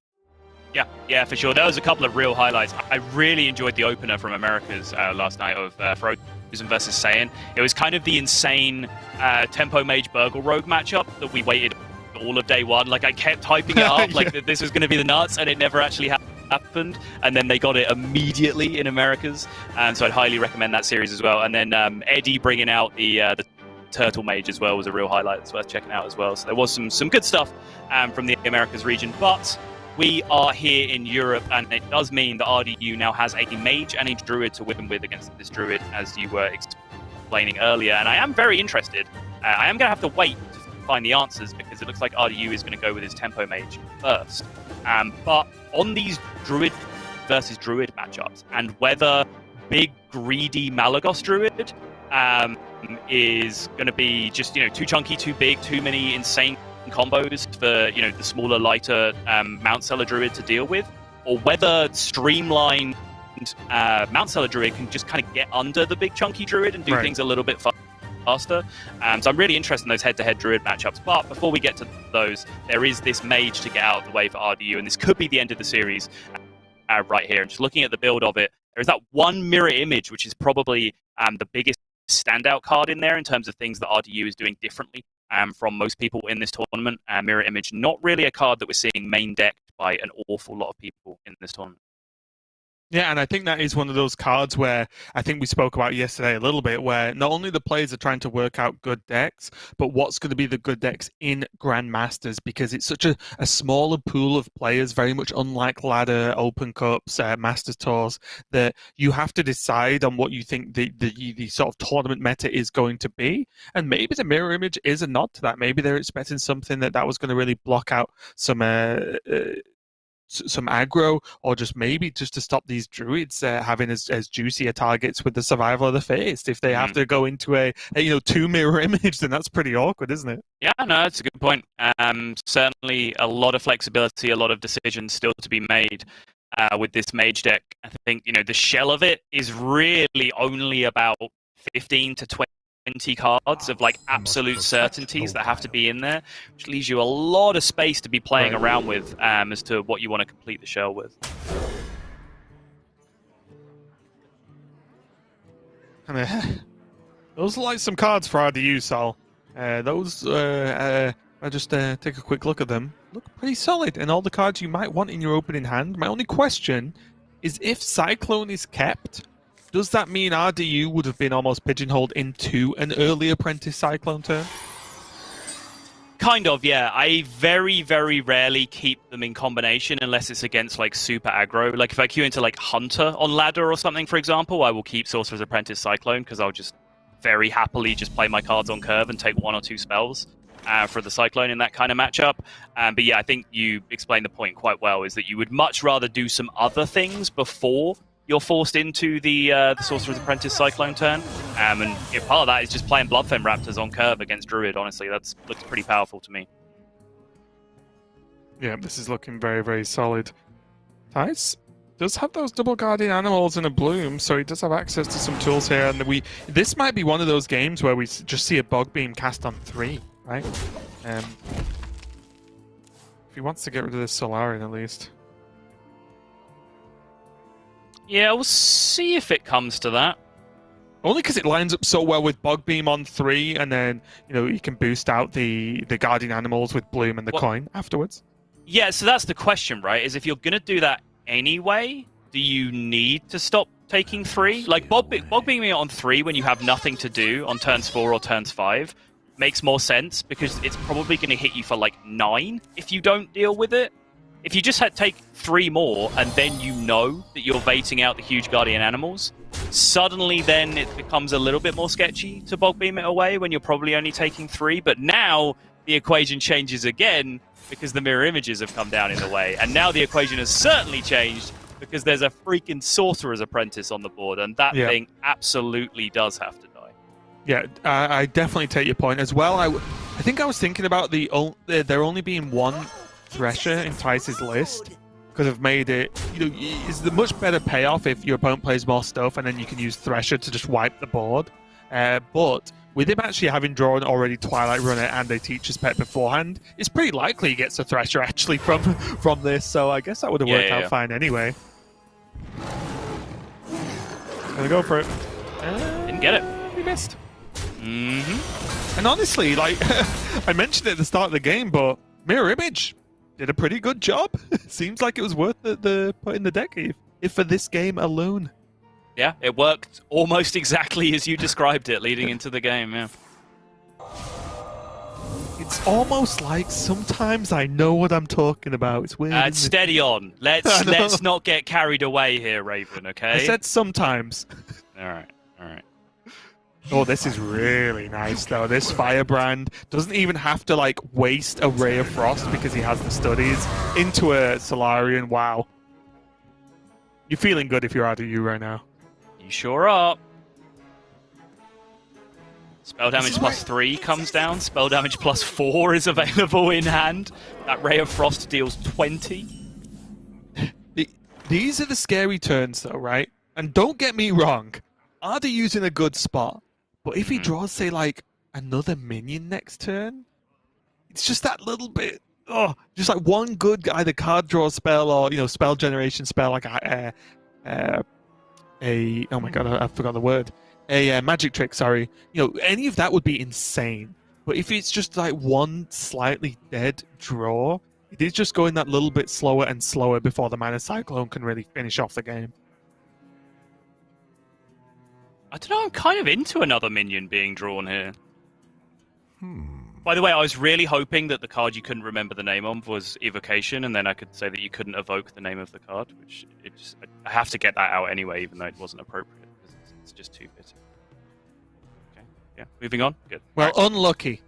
Yeah, for sure. There was a couple of real highlights. I really enjoyed the opener from Americas last night of Frozen versus Saiyan. It was kind of the insane Tempo Mage Burgle Rogue matchup that we waited all of day one. Like, I kept hyping it up, like this was going to be the nuts, and it never actually happened. And then they got it immediately in Americas. So I'd highly recommend that series as well. And then Eddie bringing out the Turtle Mage as well was a real highlight. It's worth checking out as well. So there was some good stuff from the Americas region. But we are here in Europe, and it does mean that RDU now has a Mage and a Druid to win with against this Druid, as you were explaining earlier. And I am very interested. I am going to have to wait to find the answers, because it looks like RDU is going to go with his Tempo Mage first. But on these Druid versus Druid matchups, and whether big, greedy Malagos Druid is going to be just, too chunky, too big, too many insane combos for, the smaller, lighter Mount Seller Druid to deal with, or whether streamlined Mount Seller Druid can just kind of get under the big, chunky Druid and do things a little bit faster. So I'm really interested in those head-to-head Druid matchups. But before we get to those, there is this Mage to get out of the way for RDU, and this could be the end of the series right here. And just looking at the build of it, there is that one mirror image, which is probably the biggest standout card in there in terms of things that RDU is doing differently from most people in this tournament. Mirror image, not really a card that we're seeing main decked by an awful lot of people in this tournament. Yeah, and I think that is one of those cards where I think we spoke about yesterday a little bit, where not only the players are trying to work out good decks, but what's going to be the good decks in Grandmasters, because it's such a smaller pool of players, very much unlike ladder, open cups, Masters tours, that you have to decide on what you think the sort of tournament meta is going to be. And maybe the mirror image is a nod to that. Maybe they're expecting something that was going to really block out some aggro, or just maybe just to stop these Druids having as juicy a targets with the survival of the fittest. If they have to go into a two mirror image, then that's pretty awkward, isn't it? Yeah, no, that's a good point. Certainly a lot of flexibility, a lot of decisions still to be made with this Mage deck. I think, the shell of it is really only about 15 to 20 cards of absolute certainties that have to be in there, which leaves you a lot of space to be playing around with as to what you want to complete the shell with. Those are like some cards for RDU, Sal. Those, I just take a quick look at them. Look pretty solid, and all the cards you might want in your opening hand. My only question is, if Cyclone is kept, does that mean RDU would have been almost pigeonholed into an early Apprentice Cyclone turn? Kind of, yeah. I very, very rarely keep them in combination unless it's against like super aggro. Like if I queue into like Hunter on ladder or something, for example, I will keep Sorcerer's Apprentice Cyclone because I'll just very happily just play my cards on curve and take 1 or 2 spells for the Cyclone in that kind of matchup. But yeah, I think you explained the point quite well, is that you would much rather do some other things before you're forced into the Sorcerer's Apprentice Cyclone turn. And part of that is just playing Bloodfen Raptors on curve against Druid, honestly. That looks pretty powerful to me. Yeah, this is looking very, very solid. Thijs does have those double guardian animals and a bloom, so he does have access to some tools here. And this might be one of those games where we just see a bog beam cast on 3, right? If he wants to get rid of this Solarian, at least. Yeah, we'll see if it comes to that. Only because it lines up so well with Bog Beam on 3, and then, you can boost out the Guardian Animals with Bloom and the coin afterwards. Yeah, so that's the question, right? Is if you're going to do that anyway, do you need to stop taking 3? Like, Bog Beaming on 3 when you have nothing to do on turns 4 or turns 5 makes more sense, because it's probably going to hit you for, like, 9 if you don't deal with it. If you just take 3 more, and then you know that you're baiting out the huge Guardian Animals, suddenly then it becomes a little bit more sketchy to Bog Beam it away when you're probably only taking 3. But now the equation changes again because the mirror images have come down in the way. And now the equation has certainly changed because there's a freaking Sorcerer's Apprentice on the board, and that thing absolutely does have to die. Yeah, I definitely take your point as well. I think I was thinking about there only being one Thresher in Thijs' list, could have made it, it's the much better payoff if your opponent plays more stuff and then you can use Thresher to just wipe the board. But with him actually having drawn already Twilight Runner and a Teacher's Pet beforehand, it's pretty likely he gets a Thresher actually from this, so I guess that would have worked out fine anyway. Gonna go for it. Didn't get it. He missed. And honestly, like, I mentioned it at the start of the game, but Mirror Image did a pretty good job. Seems like it was worth the put in the deck if for this game alone. Yeah, it worked almost exactly as you described it leading into the game, yeah. It's almost like sometimes I know what I'm talking about. It's weird. Steady on. Let's not get carried away here, Raven, okay? I said sometimes. Alright. Oh, this is really nice, though. This Firebrand doesn't even have to, like, waste a Ray of Frost because he has the studies into a Solarian. Wow. You're feeling good if you're out of you right now. You sure are. Spell damage +3 comes down. Spell damage +4 is available in hand. That Ray of Frost deals 20. These are the scary turns, though, right? And don't get me wrong. Ardu's in a good spot. But if he draws, say, like, another minion next turn, it's just that little bit, just like one good either card draw spell or, spell generation spell, like oh my god, I forgot the word. A magic trick, sorry. Any of that would be insane. But if it's just like one slightly dead draw, it is just going that little bit slower and slower before the Mana Cyclone can really finish off the game. I don't know, I'm kind of into another minion being drawn here. By the way, I was really hoping that the card you couldn't remember the name of was Evocation, and then I could say that you couldn't evoke the name of the card, which I have to get that out anyway, even though it wasn't appropriate, because it's just too bitter. Okay, yeah, moving on. Good. Well, unlucky.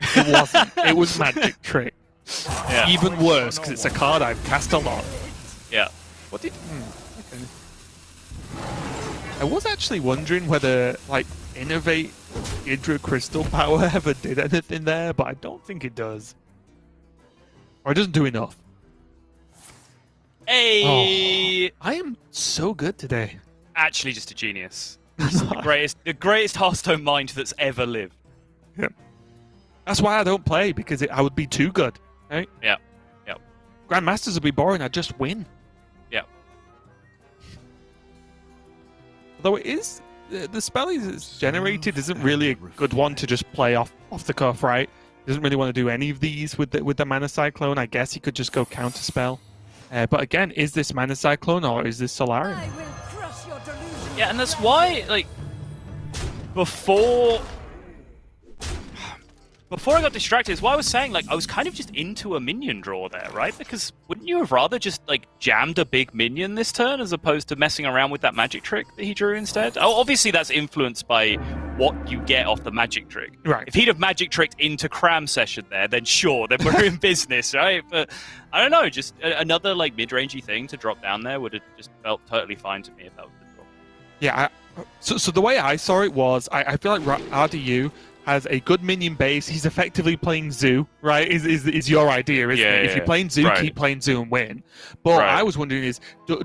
It wasn't. It was Magic Trick. Yeah. Even worse, because it's a card I've cast a lot. Yeah. What did... okay. I was actually wondering whether, like, Innovate Hydra Crystal Power ever did anything there, but I don't think it does. Or it doesn't do enough. Hey! I am so good today. Actually just a genius. the greatest Hearthstone mind that's ever lived. Yeah. That's why I don't play, because I would be too good, right? Yeah. Grandmasters would be boring, I'd just win. Yeah. Although it is, the spell is generated isn't really a good one to just play off the cuff, right? Doesn't really want to do any of these with the Mana Cyclone. I guess he could just go counter spell. But again, is this Mana Cyclone or is this Solarian? I will crush your delusion. Yeah, and that's why, like, before... before I got distracted, is why I was saying, like, I was kind of just into a minion draw there, right? Because wouldn't you have rather just, like, jammed a big minion this turn as opposed to messing around with that magic trick that he drew instead? Oh, obviously that's influenced by what you get off the magic trick. Right. If he'd have magic tricked into Cram Session there, then sure, then we're in business, right? But I don't know, just another, like, mid-rangey thing to drop down there would have just felt totally fine to me if that was the draw. Yeah, so the way I saw it was, I feel like RDU has a good minion base. He's effectively playing Zoo, right? Is your idea, isn't it? If you're playing Zoo, keep playing Zoo and win. But I was wondering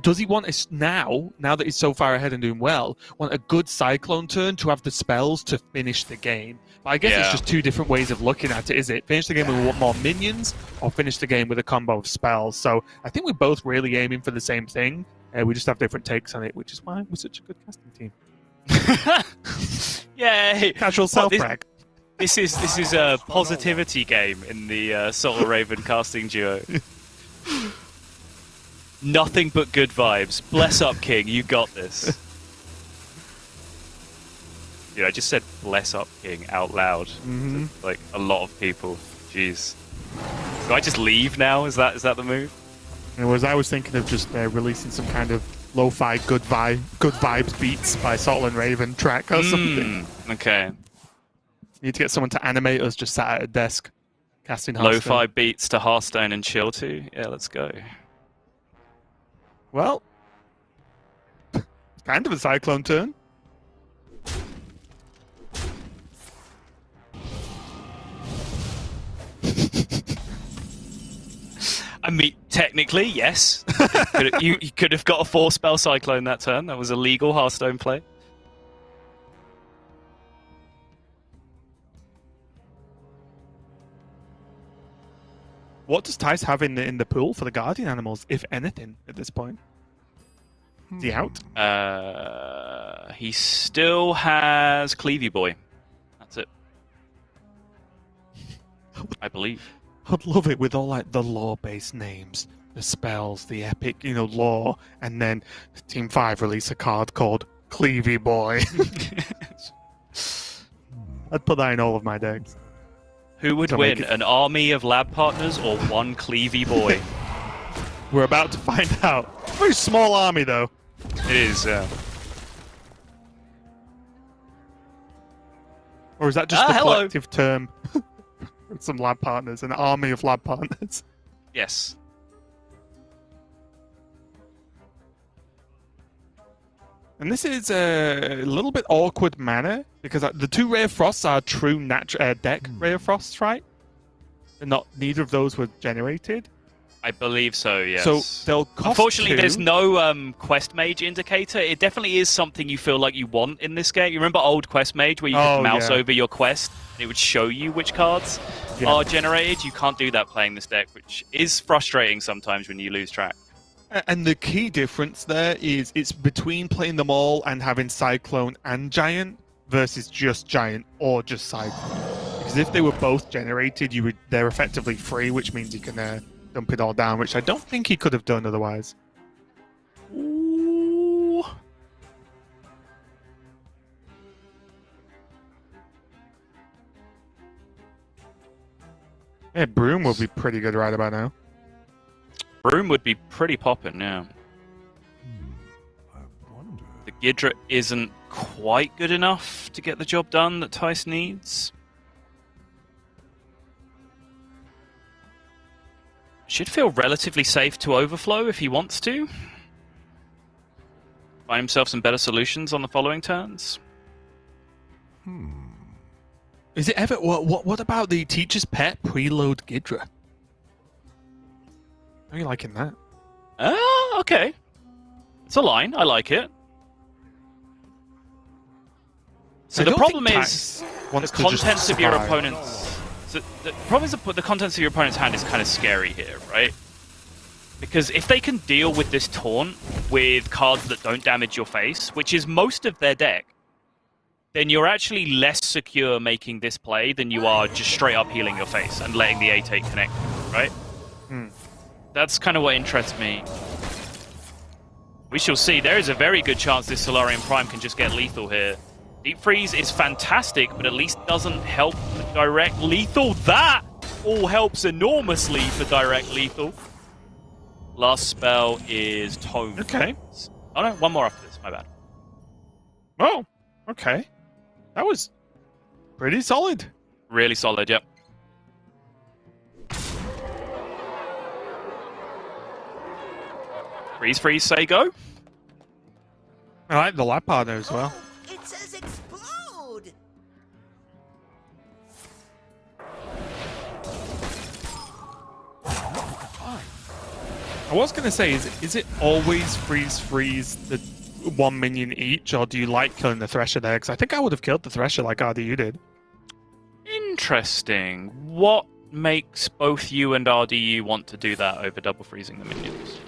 does he want now that he's so far ahead and doing well, want a good Cyclone turn to have the spells to finish the game? But I guess it's just two different ways of looking at it, is it? Finish the game with more minions or finish the game with a combo of spells? So I think we're both really aiming for the same thing. We just have different takes on it, which is why we're such a good casting team. Yay! Casual self-brag. This is a positivity game in the Solar Raven casting duo. Nothing but good vibes. Bless up, King. You got this. Dude, I just said "bless up, King" out loud. To, like a lot of people. Jeez. Do I just leave now? Is that the move? I was thinking of just releasing some kind of lo-fi good vibes beats by Solar and Raven track or something. Okay. Need to get someone to animate us just sat at a desk casting Hearthstone. Lo-fi beats to Hearthstone and chill to? Yeah, let's go. Well, it's kind of a Cyclone turn. I mean, technically, yes. You could have got a 4-spell Cyclone that turn. That was a legal Hearthstone play. What does Thijs have in the pool for the Guardian animals, if anything, at this point? Is he out? He still has Cleavy Boy. That's it. I believe. I'd love it with all like the lore-based names, the spells, the epic, lore, and then Team 5 release a card called Cleavy Boy. I'd put that in all of my decks. Who would win, an army of lab partners or one Cleavy Boy? We're about to find out. Very small army, though. It is, yeah. Or is that just the collective term? Some lab partners, an army of lab partners. Yes. And this is a little bit awkward manner because the two Ray of Frosts are true deck Ray of Frosts, right? And neither of those were generated. I believe so, yes. So they'll cost Unfortunately, 2. there's no Quest Mage indicator. It definitely is something you feel like you want in this game. You remember old Quest Mage where you could mouse over your quest and it would show you which cards are generated? You can't do that playing this deck, which is frustrating sometimes when you lose track. And the key difference there is it's between playing them all and having Cyclone and Giant versus just Giant or just Cyclone. Because if they were both generated, they're effectively free, which means you can dump it all down, which I don't think he could have done otherwise. Ooh. Yeah, Broom will be pretty good right about now. Broom would be pretty poppin', yeah. I wonder. The Gidra isn't quite good enough to get the job done that Thijs needs. Should feel relatively safe to overflow if he wants to. Find himself some better solutions on the following turns. Is it ever... What about the Teacher's Pet preload Gidra? How are you liking that? Okay. It's a line. I like it. So the problem is the contents of your opponent's... So the problem is the contents of your opponent's hand is kind of scary here, right? Because if they can deal with this taunt with cards that don't damage your face, which is most of their deck, then you're actually less secure making this play than you are just straight up healing your face and letting the 8/8 connect, right? That's kind of what interests me. We shall see. There is a very good chance this Solarian Prime can just get lethal here. Deep Freeze is fantastic, but at least doesn't help the direct lethal. That all helps enormously for direct lethal. Last spell is Tome. Okay. Oh no, one more after this, my bad. Oh, okay. That was pretty solid. Really solid, yep. Freeze, say go. I like the Lapard as well. Oh, it says explode. I was going to say, is it always freeze the one minion each, or do you like killing the Thresher there? Because I think I would have killed the Thresher like RDU did. Interesting. What makes both you and RDU want to do that over double freezing the minions?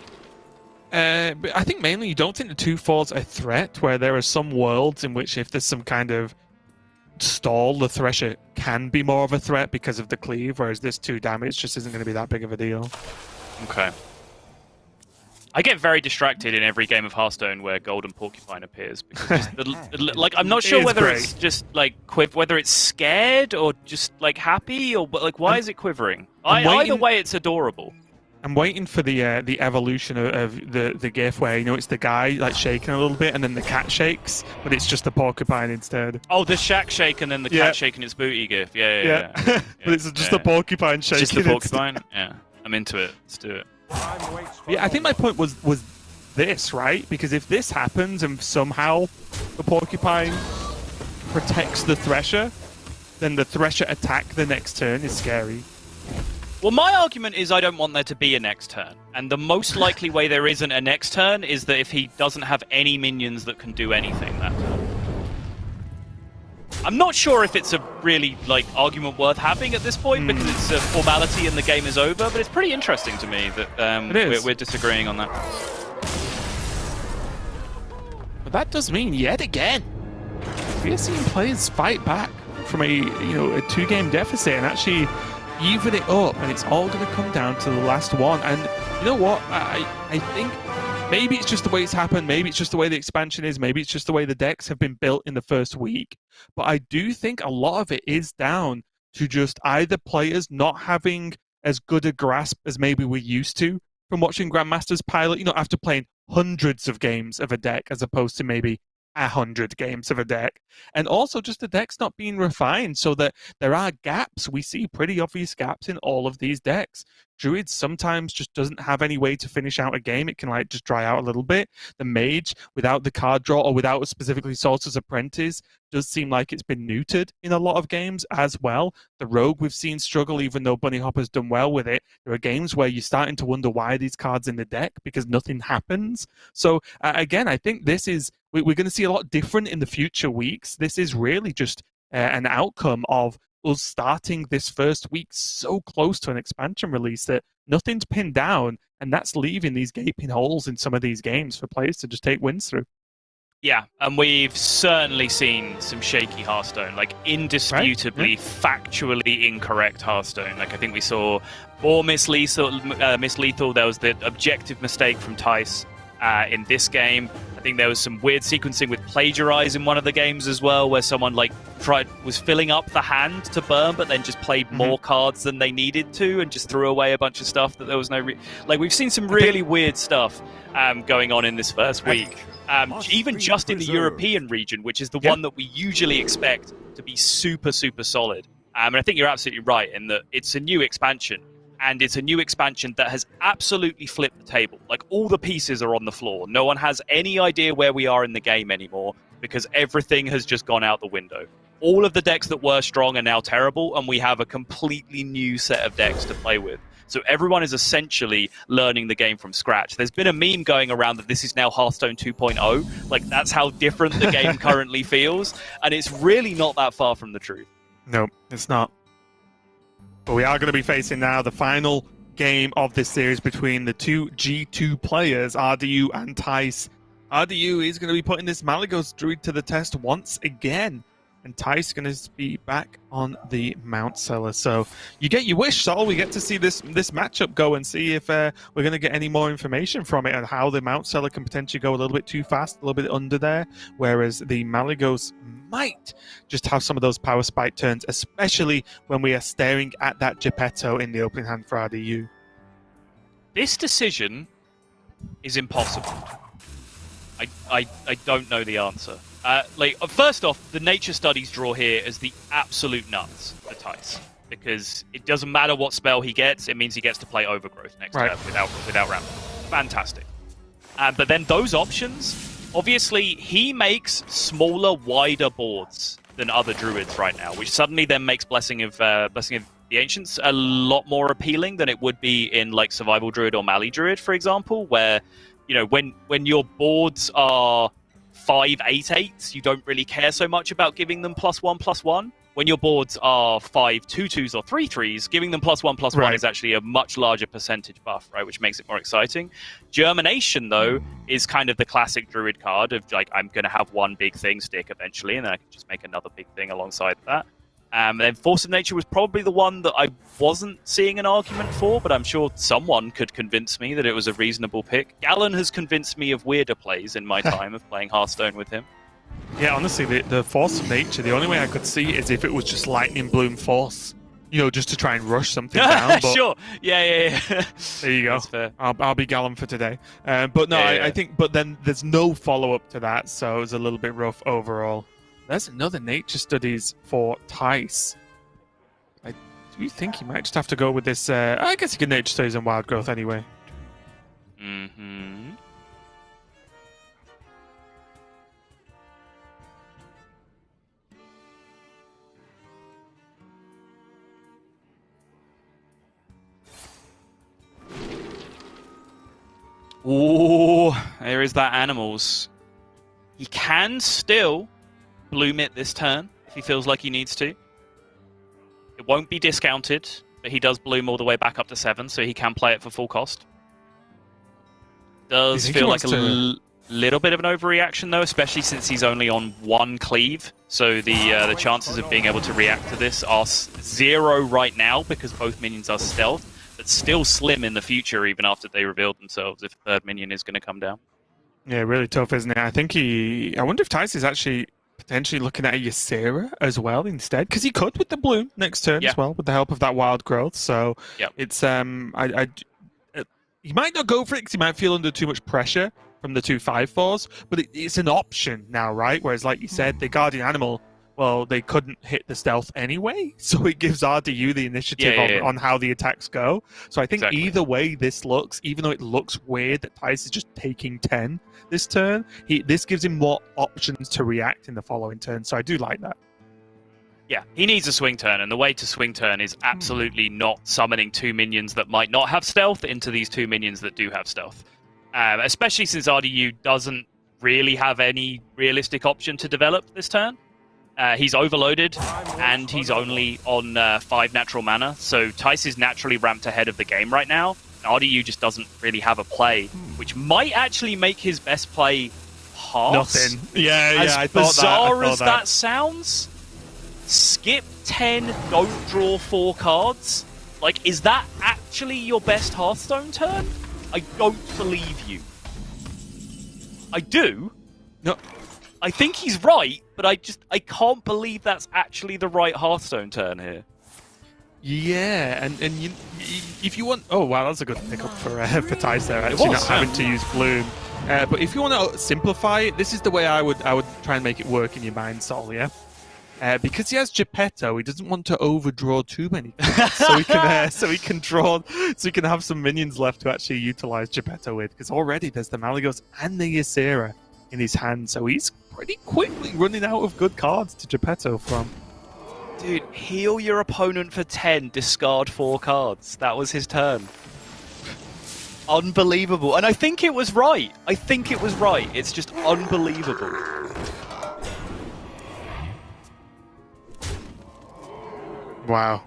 But I think mainly you don't think the 2/4's a threat, where there are some worlds in which if there's some kind of stall, the Thresher can be more of a threat because of the cleave, whereas this 2 damage just isn't going to be that big of a deal. Okay. I get very distracted in every game of Hearthstone where Golden Porcupine appears because like I'm not sure whether it's just like whether it's scared or just like happy or like why is it quivering? Either way, it's adorable. I'm waiting for the evolution of the GIF where it's the guy like shaking a little bit and then the cat shakes, but it's just the porcupine instead. Oh, the shack shake and then the cat shaking its booty GIF. Yeah. But it's just the porcupine shaking. Just the porcupine. Yeah, I'm into it. Let's do it. Yeah, I think my point was this, right? Because if this happens and somehow the porcupine protects the Thresher, then the Thresher attack the next turn is scary. Well, my argument is I don't want there to be a next turn. And the most likely way there isn't a next turn is that if he doesn't have any minions that can do anything that turn. I'm not sure if it's a really argument worth having at this point because it's a formality and the game is over, but it's pretty interesting to me that we're disagreeing on that. But that does mean yet again we are seeing players fight back from a 2-game deficit and actually even it up, and it's all going to come down to the last one. And you know what? I think maybe it's just the way it's happened. Maybe it's just the way the expansion is. Maybe it's just the way the decks have been built in the first week. But I do think a lot of it is down to just either players not having as good a grasp as maybe we're used to from watching Grandmasters pilot, after playing hundreds of games of a deck as opposed to maybe 100 games of a deck, and also just the deck's not being refined so that there are gaps. We see pretty obvious gaps in all of these decks. Druid sometimes just doesn't have any way to finish out a game. It can just dry out a little bit. The Mage, without the card draw or without specifically Sorcerer's Apprentice, does seem like it's been neutered in a lot of games as well. The Rogue we've seen struggle even though Bunny Hopper's done well with it. There are games where you're starting to wonder why are these cards in the deck because nothing happens. So again, I think this is we're going to see a lot different in the future weeks. This is really just an outcome of us starting this first week so close to an expansion release that nothing's pinned down, and that's leaving these gaping holes in some of these games for players to just take wins through. Yeah, and we've certainly seen some shaky Hearthstone, indisputably, factually incorrect Hearthstone. I think we saw more Miss Lethal. There was the objective mistake from Thijs in this game. I think there was some weird sequencing with Plagiarize in one of the games as well, where someone was filling up the hand to burn, but then just played more cards than they needed to, and just threw away a bunch of stuff that there was no. We've seen some really weird stuff going on in this first week, even just in the European region, which is the one that we usually expect to be super, super solid. And I think you're absolutely right in that it's a new expansion. And it's a new expansion that has absolutely flipped the table. All the pieces are on the floor. No one has any idea where we are in the game anymore because everything has just gone out the window. All of the decks that were strong are now terrible, and we have a completely new set of decks to play with. So everyone is essentially learning the game from scratch. There's been a meme going around that this is now Hearthstone 2.0. That's how different the game currently feels. And it's really not that far from the truth. No, it's not. But we are going to be facing now the final game of this series between the two G2 players, RDU and Thijs. RDU is going to be putting this Malygos Druid to the test once again. and Thijs going to be back on the Mount Seller. So you get your wish, Sol. We get to see this matchup go and see if we're going to get any more information from it and how the Mount Seller can potentially go a little bit too fast, a little bit under there, whereas the Malygos might just have some of those power spike turns, especially when we are staring at that Geppetto in the opening hand for RDU. This decision is impossible. I don't know the answer. First off, the nature studies draw here as the absolute nuts for Thijs, because it doesn't matter what spell he gets; it means he gets to play Overgrowth next turn without ramp. Fantastic. But then those options, obviously, he makes smaller, wider boards than other druids right now, which suddenly then makes Blessing of the Ancients a lot more appealing than it would be in like Survival Druid or Mali Druid, for example, where when your boards are 5/8/8s, you don't really care so much about giving them +1/+1. When your boards are 5/2/2s or 3/3s, giving them +1/+1 is actually a much larger percentage buff, right? Which makes it more exciting. Germination, though, is kind of the classic druid card of like, I'm going to have one big thing stick eventually, and then I can just make another big thing alongside that. And then Force of Nature was probably the one that I wasn't seeing an argument for, but I'm sure someone could convince me that it was a reasonable pick. Gallon has convinced me of weirder plays in my time of playing Hearthstone with him. Yeah, honestly, the Force of Nature, the only way I could see is if it was just Lightning Bloom Force, just to try and rush something down. But sure. Yeah. There you go. That's fair. I'll be Gallon for today. But no, I think, but then there's no follow-up to that, so it was a little bit rough overall. There's another nature studies for Thijs. Do you think he might just have to go with this? I guess he can nature studies and wild growth anyway. Mm-hmm. Ooh, there is that animals. He can still bloom it this turn if he feels like he needs to. It won't be discounted, but he does bloom all the way back up to 7, so he can play it for full cost. Does feel like a little bit of an overreaction, though, especially since he's only on 1 cleave. So the chances of being able to react to this are 0 right now because both minions are stealth, but still slim in the future, even after they revealed themselves, if the third minion is going to come down. Yeah, really tough, isn't it? I think I wonder if Thijs is actually potentially looking at a Ysera as well instead, because he could with the bloom next turn as well, with the help of that wild growth. So it's he might not go for it because he might feel under too much pressure from the 2 5/4s, but it's an option now, right? Whereas, like you said, the Guardian Animal, well, they couldn't hit the stealth anyway, so it gives RDU the initiative on how the attacks go. So I think either way this looks, even though it looks weird that Thijs is just taking 10 this turn, this gives him more options to react in the following turn. So I do like that. Yeah, he needs a swing turn, and the way to swing turn is absolutely not summoning 2 minions that might not have stealth into these 2 minions that do have stealth. Especially since RDU doesn't really have any realistic option to develop this turn. He's overloaded, and he's only on 5 natural mana, so Thijs is naturally ramped ahead of the game right now. RDU just doesn't really have a play, which might actually make his best play pass. Nothing. Yeah, as I thought bizarre as that sounds, skip 10, don't draw 4 cards. Like, is that actually your best Hearthstone turn? I don't believe you. I do. No. I think he's right, but I can't believe that's actually the right Hearthstone turn here. Yeah, and if you want, oh wow, that's a good pickup for Thijs there. Actually, not having to use bloom. But if you want to simplify it, this is the way I would try and make it work in your mind, Sol. Yeah, because he has Geppetto, he doesn't want to overdraw too many cards, so he can have some minions left to actually utilize Geppetto with. Because already there's the Malygos and the Ysera in his hand, so he's pretty quickly running out of good cards to Geppetto from. Dude, heal your opponent for 10, discard 4 cards. That was his turn. Unbelievable. And I think it was right. It's just unbelievable. Wow.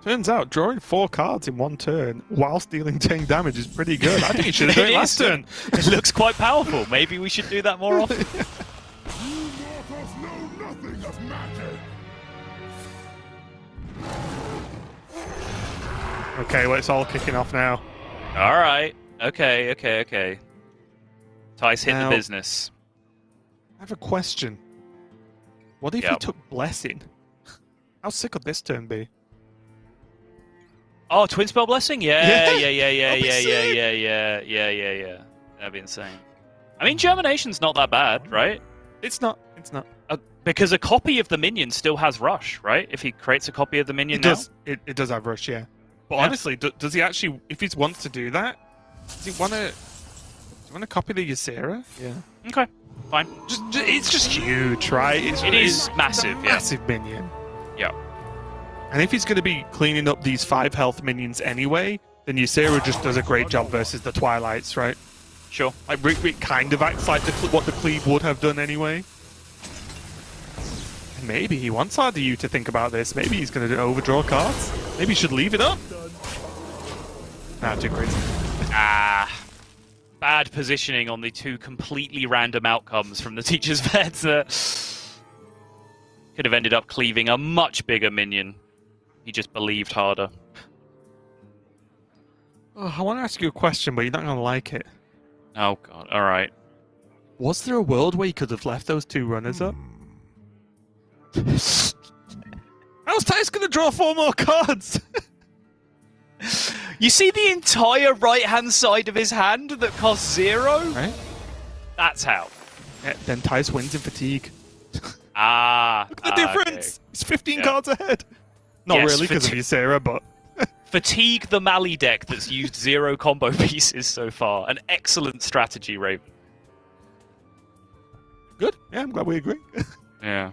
Turns out drawing 4 cards in 1 turn whilst dealing 10 damage is pretty good. I think he should have done it last turn. It looks quite powerful. Maybe we should do that more often. Okay, well, it's all kicking off now. All right. Okay. Thijs hit Now- the business. I have a question. What if he Yep. took Blessing? How sick would this turn be? Oh, Twin Spell Blessing? Yeah. That'd be sick. Yeah. That'd be insane. I mean, Germination's not that bad, right? It's not. It's not. Because a copy of the minion still has Rush, right? If he creates a copy of the minion It now? does. It does have Rush, yeah. But Yeah. honestly, does he actually? If he wants to do that, does he want to? Do you want to copy the Ysera? Yeah. Okay, fine. It's just huge, right? It is massive, a yeah. massive minion. Yeah. And if he's going to be cleaning up these 5 health minions anyway, then Ysera just does a great job versus the Twilights, right? Sure. Like it kind of acts like what the Cleave would have done anyway. And maybe he wants RDU to think about this. Maybe he's going to overdraw cards. Maybe he should leave it up. Nah, too crazy. Bad positioning on the 2 completely random outcomes from the teacher's vets. Could have ended up cleaving a much bigger minion. He just believed harder. Oh, I want to ask you a question, but you're not going to like it. Oh god, alright. Was there a world where you could have left those 2 runners up? How's Thijs going to draw 4 more cards? You see the entire right-hand side of his hand that costs 0? Right? That's how. Yeah, then Thijs wins in fatigue. Look Look at the difference! He's 15 Yeah. cards ahead. Not Yes, really, because of Ysera, but... Fatigue the Mali deck that's used 0 combo pieces so far. An excellent strategy, Raven. Good. Yeah, I'm glad we agree. Yeah.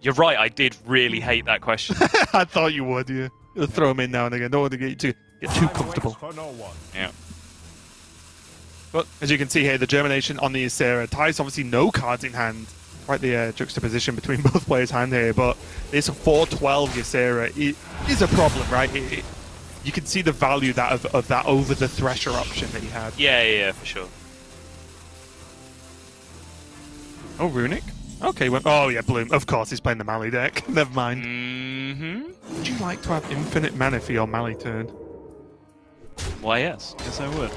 You're right, I did really hate that question. I thought you would, yeah. You'll throw him in now and again. Don't want to get you to get too comfortable. For no one. Yeah. But as you can see here, the Germination on the Ysera. Thijs obviously no cards in hand. Quite the juxtaposition between both players' hand here. But this 4-12 Ysera is a problem, right? You can see the value of that over the Thresher option that he had. Yeah, for sure. Oh, Runic? Okay, oh yeah, Bloom. Of course, he's playing the Mali deck. Never mind. Mm-hmm. Would you like to have infinite mana for your Mali turn? Why, yes. Yes, I would.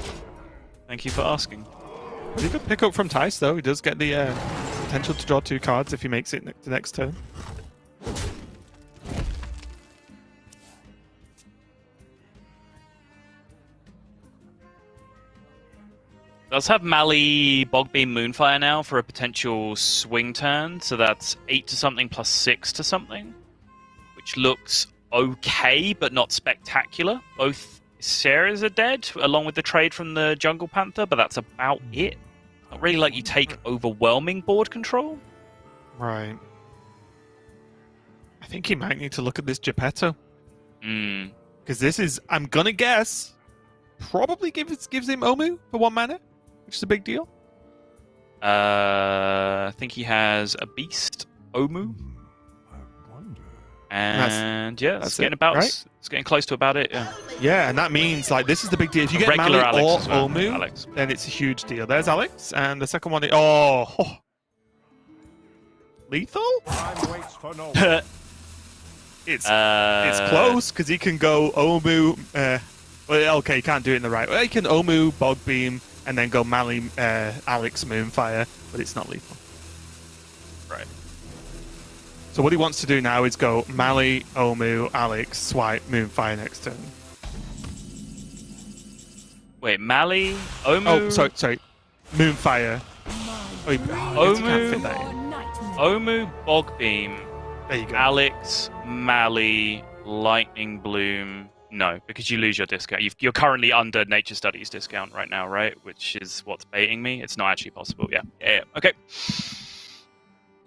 Thank you for asking. Pretty good pick up from Thijs, though. He does get the potential to draw 2 cards if he makes it the next turn. Does have Mali Bogbeam Moonfire now for a potential swing turn, so that's 8 to something plus 6 to something, which looks okay but not spectacular. Both Sarahs are dead, along with the trade from the Jungle Panther, but that's about it. Not really like you take overwhelming board control. Right. I think he might need to look at this Geppetto. Because this is, I'm gonna guess, probably gives him Omu for 1 mana, which is a big deal. I think he has a Beast, Omu, I wonder. and yeah, that's it's getting it, about, right? it's getting close to about it. Yeah. Yeah, and that means, like, this is the big deal. If you get Regular Mali Alex or as well. Omu, Alex. then it's a huge deal. There's Alex, and the second one is, oh. Lethal? Time waits for no one. It's close, because he can go Omu, well, okay, he can't do it in the right way. He can Omu, Bogbeam, and then go Mali, Alex, Moonfire, but it's not lethal. Right. So what he wants to do now is go Mali, Omu, Alex, Swipe, Moonfire next turn. Wait, Mali, Omu. Oh, sorry. Moonfire. Oh, I guess you can't fit that in. Omu, Bogbeam, There you go. Alex, Mali, Lightning Bloom. No, because you lose your discount. You're currently under Nature Studies discount right now, right? Which is what's baiting me. It's not actually possible. Yeah. Okay.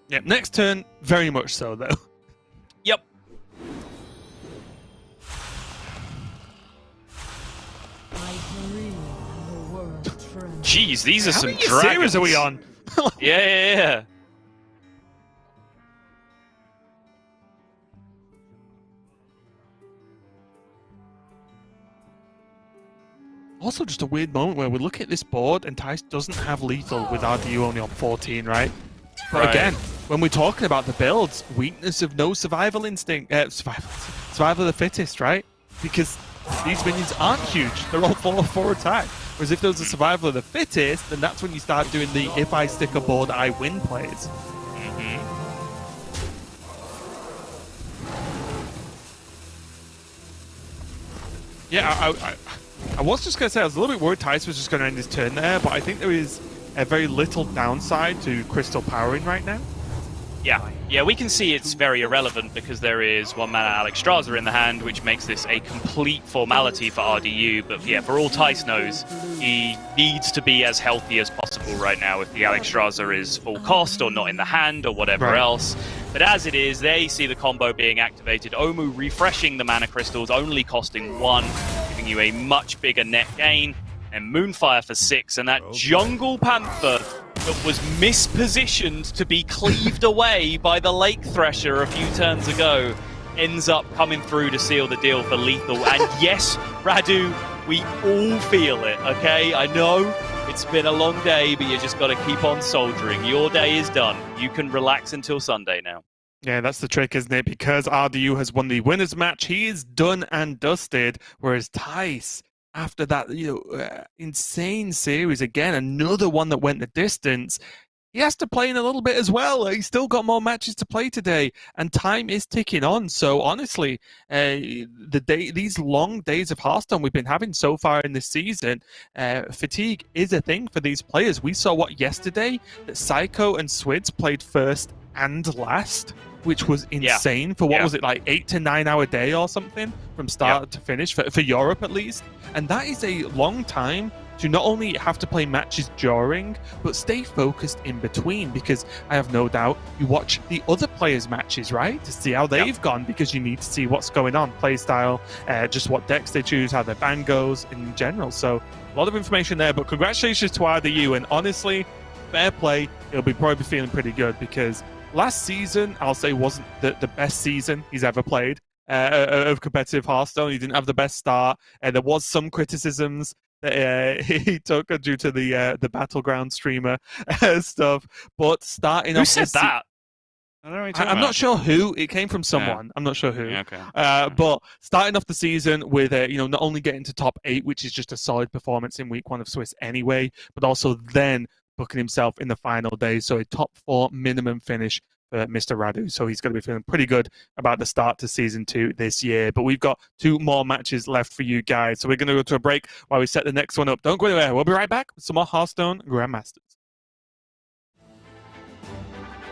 Yeah, next turn, very much so, though. Yep. Jeez, these are How some many dragons. series are we on? Yeah. Also, just a weird moment where we look at this board and Thijs doesn't have lethal with RDU only on 14, right? But Right. again, when we're talking about the builds, weakness of no survival instinct, survival of the fittest, right? Because these minions aren't huge. They're all 4 attack. Whereas if there was a survival of the fittest, then that's when you start doing the if I stick aboard, I win plays. Yeah, I was just going to say, I was a little bit worried Thijs was just going to end his turn there, but I think there is a very little downside to Crystal powering right now. Yeah, we can see it's very irrelevant because there is 1 mana Alexstrasza in the hand, which makes this a complete formality for RDU. But yeah, for all Thijs knows, he needs to be as healthy as possible right now if the Alexstrasza is full cost or not in the hand or whatever else. But as it is, they see the combo being activated. Omu refreshing the mana crystals, only costing 1, giving you a much bigger net gain. And Moonfire for 6, and that Jungle Panther that was mispositioned to be cleaved away by the Lake Thresher a few turns ago ends up coming through to seal the deal for lethal. And yes, Radu, we all feel it, okay? I know it's been a long day, but you just got to keep on soldiering. Your day is done. You can relax until Sunday now. Yeah, that's the trick, isn't it? Because RDU has won the winners match, he is done and dusted, whereas Thijs, after that, insane series, again, another one that went the distance, he has to play in a little bit as well. He's still got more matches to play today, and time is ticking on. So honestly, these long days of Hearthstone we've been having so far in this season, fatigue is a thing for these players. We saw yesterday that Psycho and Swids played first and last, which was insane for what was it, like 8 to 9 hour day or something from start to finish for Europe at least. And that is a long time to not only have to play matches during, but stay focused in between, because I have no doubt you watch the other players' matches, right, to see how they've gone, because you need to see what's going on, play style, just what decks they choose, how their ban goes in general. So a lot of information there, but congratulations to RDU, and honestly, fair play, he'll be probably feeling pretty good, because last season, I'll say, wasn't the best season he's ever played of competitive Hearthstone. He didn't have the best start, and there was some criticisms that he took due to the Battleground streamer stuff. But starting off, who said that? I'm not sure who. It came from someone. Yeah. I'm not sure who. Yeah, okay. But starting off the season with not only getting to top 8, which is just a solid performance in week 1 of Swiss anyway, but also then booking himself in the final day. So a top 4 minimum finish for Mr. Radu. So he's going to be feeling pretty good about the start to season 2 this year. But we've got 2 more matches left for you guys. So we're going to go to a break while we set the next one up. Don't go anywhere. We'll be right back with some more Hearthstone Grandmasters.